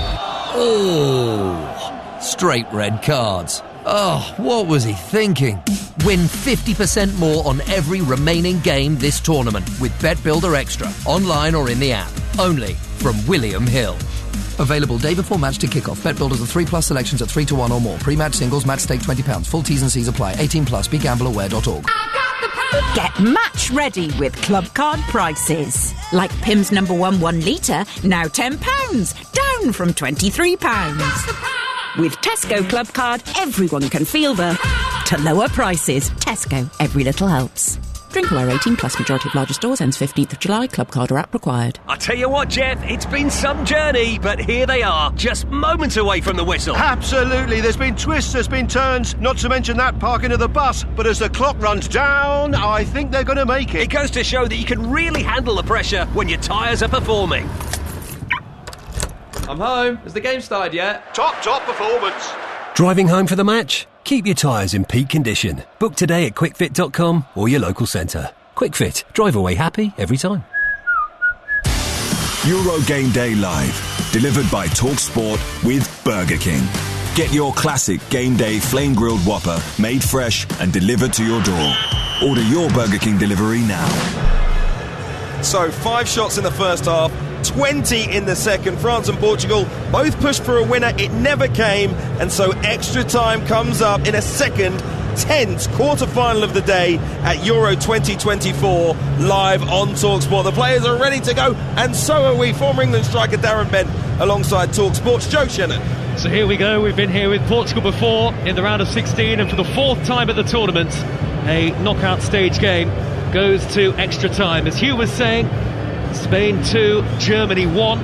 straight red cards. Oh, what was he thinking? Win 50% more on every remaining game this tournament with Bet Builder Extra, online or in the app. Only from William Hill. Available day before match to kick-off. Bet Builders of 3+ selections at 3-1 or more. Pre-match singles, match stake £20. Full T's and C's apply. 18+. BeGambleAware.org. Get match ready with club card prices. Like Pim's #1 1 litre, now £10, down from £23. With Tesco Club Card, everyone can feel to lower prices. Tesco, every little helps. Drinkaware 18+, majority of larger stores, ends 15th of July. Club card or app required. I tell you what, Jeff, it's been some journey, but here they are, just moments away from the whistle. Absolutely. There's been twists, there's been turns, not to mention that parking of the bus. But as the clock runs down, I think they're going to make it. It goes to show that you can really handle the pressure when your tyres are performing. I'm home. Has the game started yet? Top performance. Driving home for the match? Keep your tyres in peak condition. Book today at quickfit.com or your local centre. QuickFit. Drive away happy every time. Euro Game Day Live, delivered by TalkSport with Burger King. Get your classic Game Day flame grilled Whopper made fresh and delivered to your door. Order your Burger King delivery now. So 5 shots in the first half, 20 in the second. France and Portugal both pushed for a winner. It never came, and so extra time comes up in a second tense quarter-final of the day at Euro 2024, live on TalkSport. The players are ready to go, and so are we. Former England striker Darren Bent alongside TalkSport's Joe Shannon. So here we go. We've been here with Portugal before in the round of 16, and for the fourth time at the tournament, a knockout stage game goes to extra time. As Hugh was saying, Spain 2, Germany 1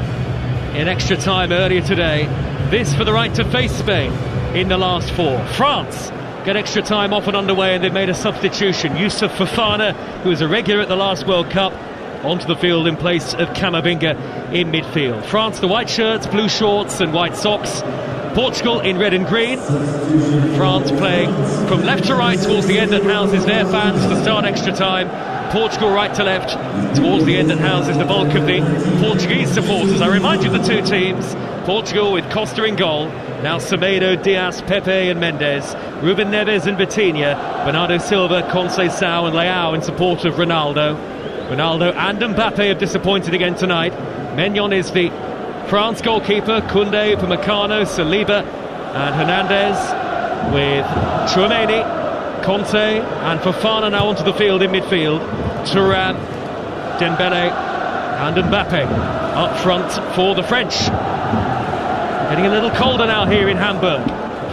in extra time earlier today. This for the right to face Spain in the last 4. France get extra time off and underway, and they've made a substitution. Youssouf Fofana, who was a regular at the last World Cup, onto the field in place of Camavinga in midfield. France, the white shirts, blue shorts and white socks. Portugal in red and green. France playing from left to right towards the end that houses their fans to start extra time. Portugal right to left towards the end that houses the bulk of the Portuguese supporters. I remind you of the two teams. Portugal with Costa in goal. Now Semedo, Diaz, Pepe and Mendes. Ruben Neves and Vitinha. Bernardo Silva, Conceição and Leao in support of Ronaldo. Ronaldo and Mbappe have disappointed again tonight. Maignan is the France goalkeeper. Koundé, Upamecano, Saliba and Hernandez, with Tchouaméni, Conte and Fofana now onto the field in midfield. Thuram, Dembele and Mbappe up front for the French. Getting a little colder now here in Hamburg.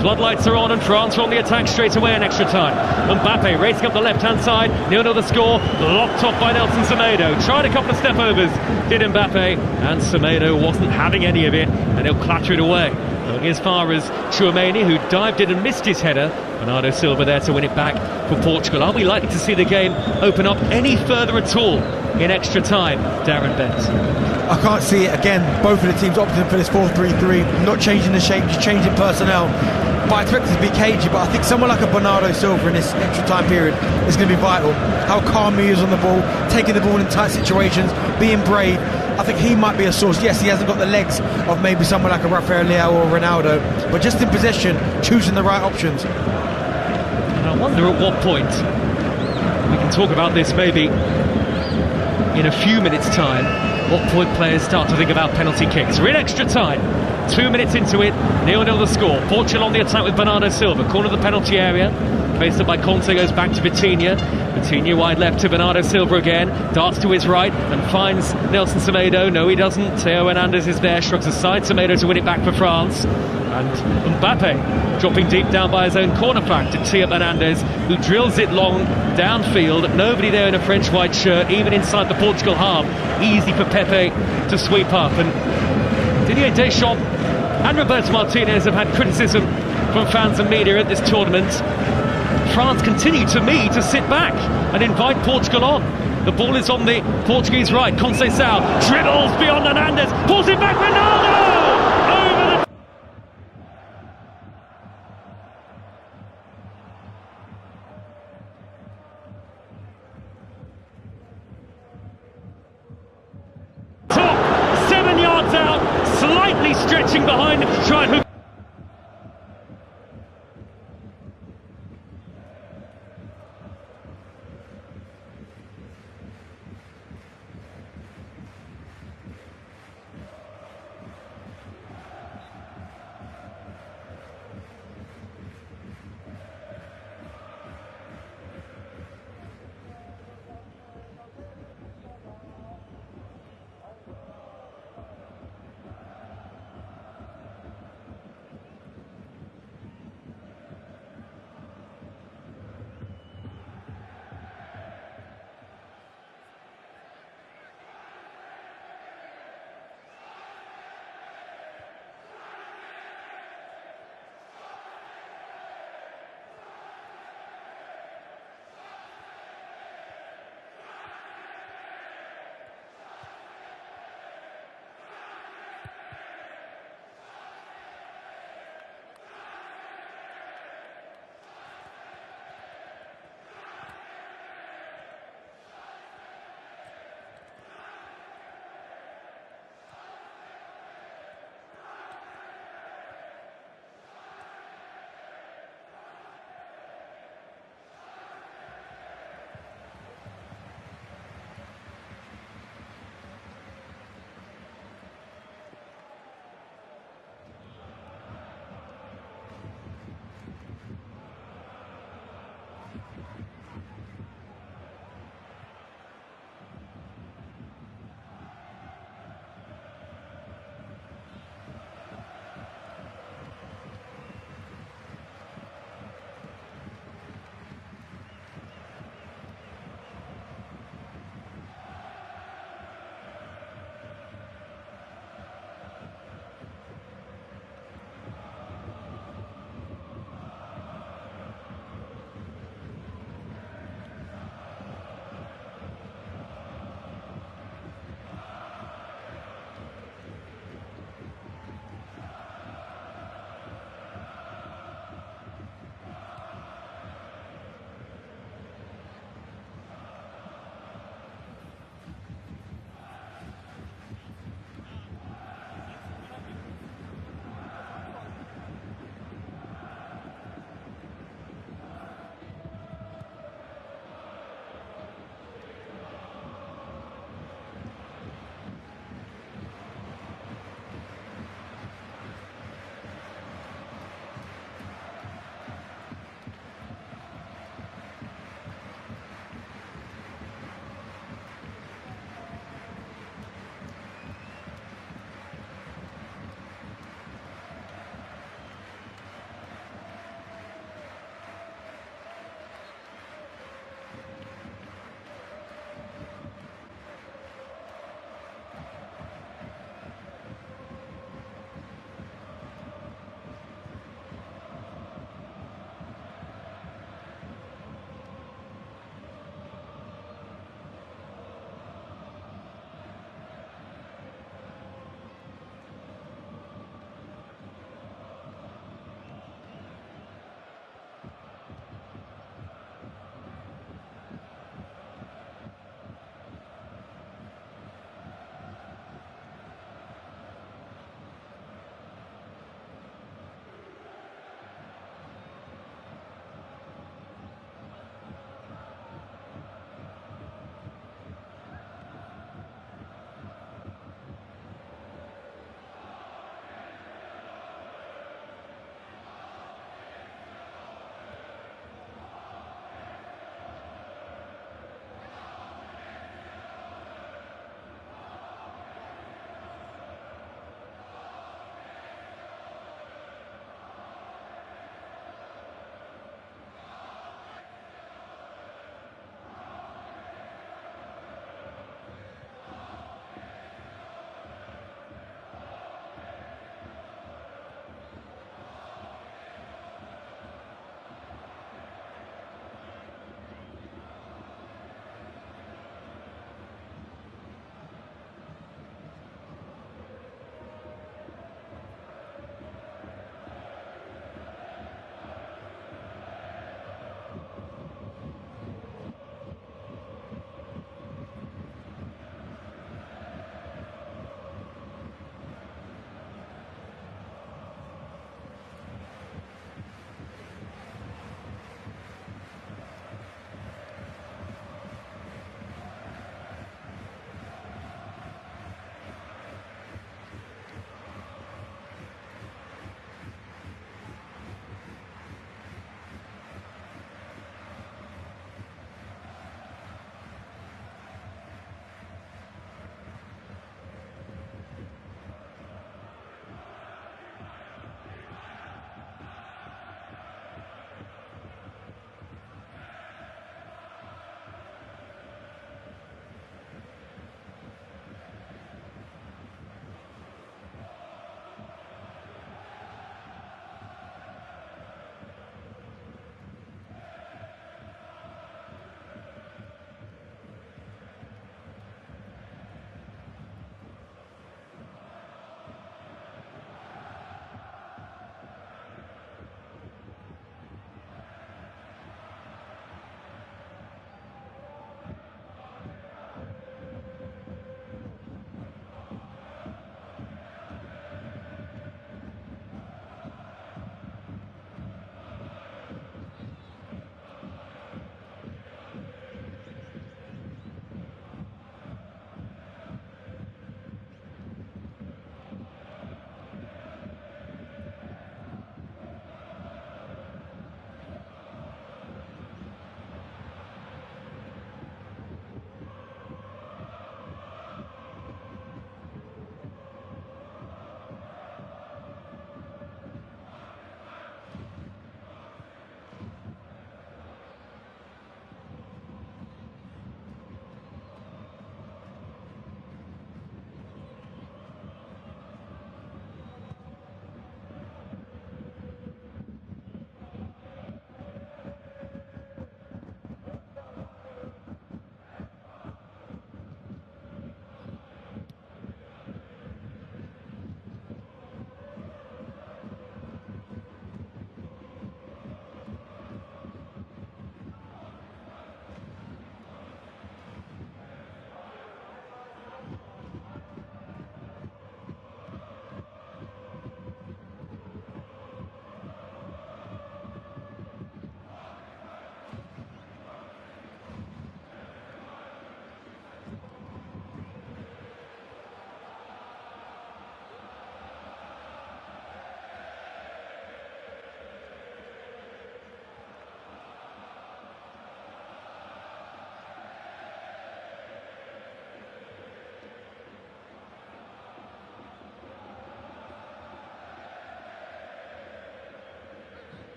Floodlights are on and France are on the attack straight away in extra time. Mbappe racing up the left-hand side, 0-0 the score, locked off by Nelson Semedo. Tried a couple of step-overs, did Mbappe, and Semedo wasn't having any of it, and he'll clatter it away. Going as far as Tchouaméni, who dived in and missed his header. Bernardo Silva there to win it back for Portugal. Are we likely to see the game open up any further at all in extra time, Darren Bent? I can't see it again. Both of the teams opting for this 4-3-3, not changing the shape, just changing personnel. But I expect it to be cagey, but I think someone like a Bernardo Silva in this extra time period is going to be vital. How calm he is on the ball, taking the ball in tight situations, being brave. I think he might be a source. Yes, he hasn't got the legs of maybe someone like a Rafael Leao or Ronaldo, but just in possession, choosing the right options. And I wonder at what point we can talk about this maybe in a few minutes' time. What point players start to think about penalty kicks. We're in extra time. 2 minutes into it, 0-0 the score. Portugal on the attack with Bernardo Silva. Corner of the penalty area. Faced up by Conte, goes back to Vitinha. Vitinha wide left to Bernardo Silva again. Darts to his right and finds Nelson Semedo. No, he doesn't. Theo Hernandez is there, shrugs aside Semedo to win it back for France. And Mbappe dropping deep down by his own corner flag to Theo Hernandez, who drills it long downfield. Nobody there in a French white shirt, even inside the Portugal half. Easy for Pepe to sweep up. And Didier Deschamps and Roberto Martinez have had criticism from fans and media at this tournament. France continue, to me, to sit back and invite Portugal on. The ball is on the Portuguese right. Conceição dribbles beyond Hernandez, pulls it back, Ronaldo! Over the top, 7 yards out, slightly stretching behind to try and hook.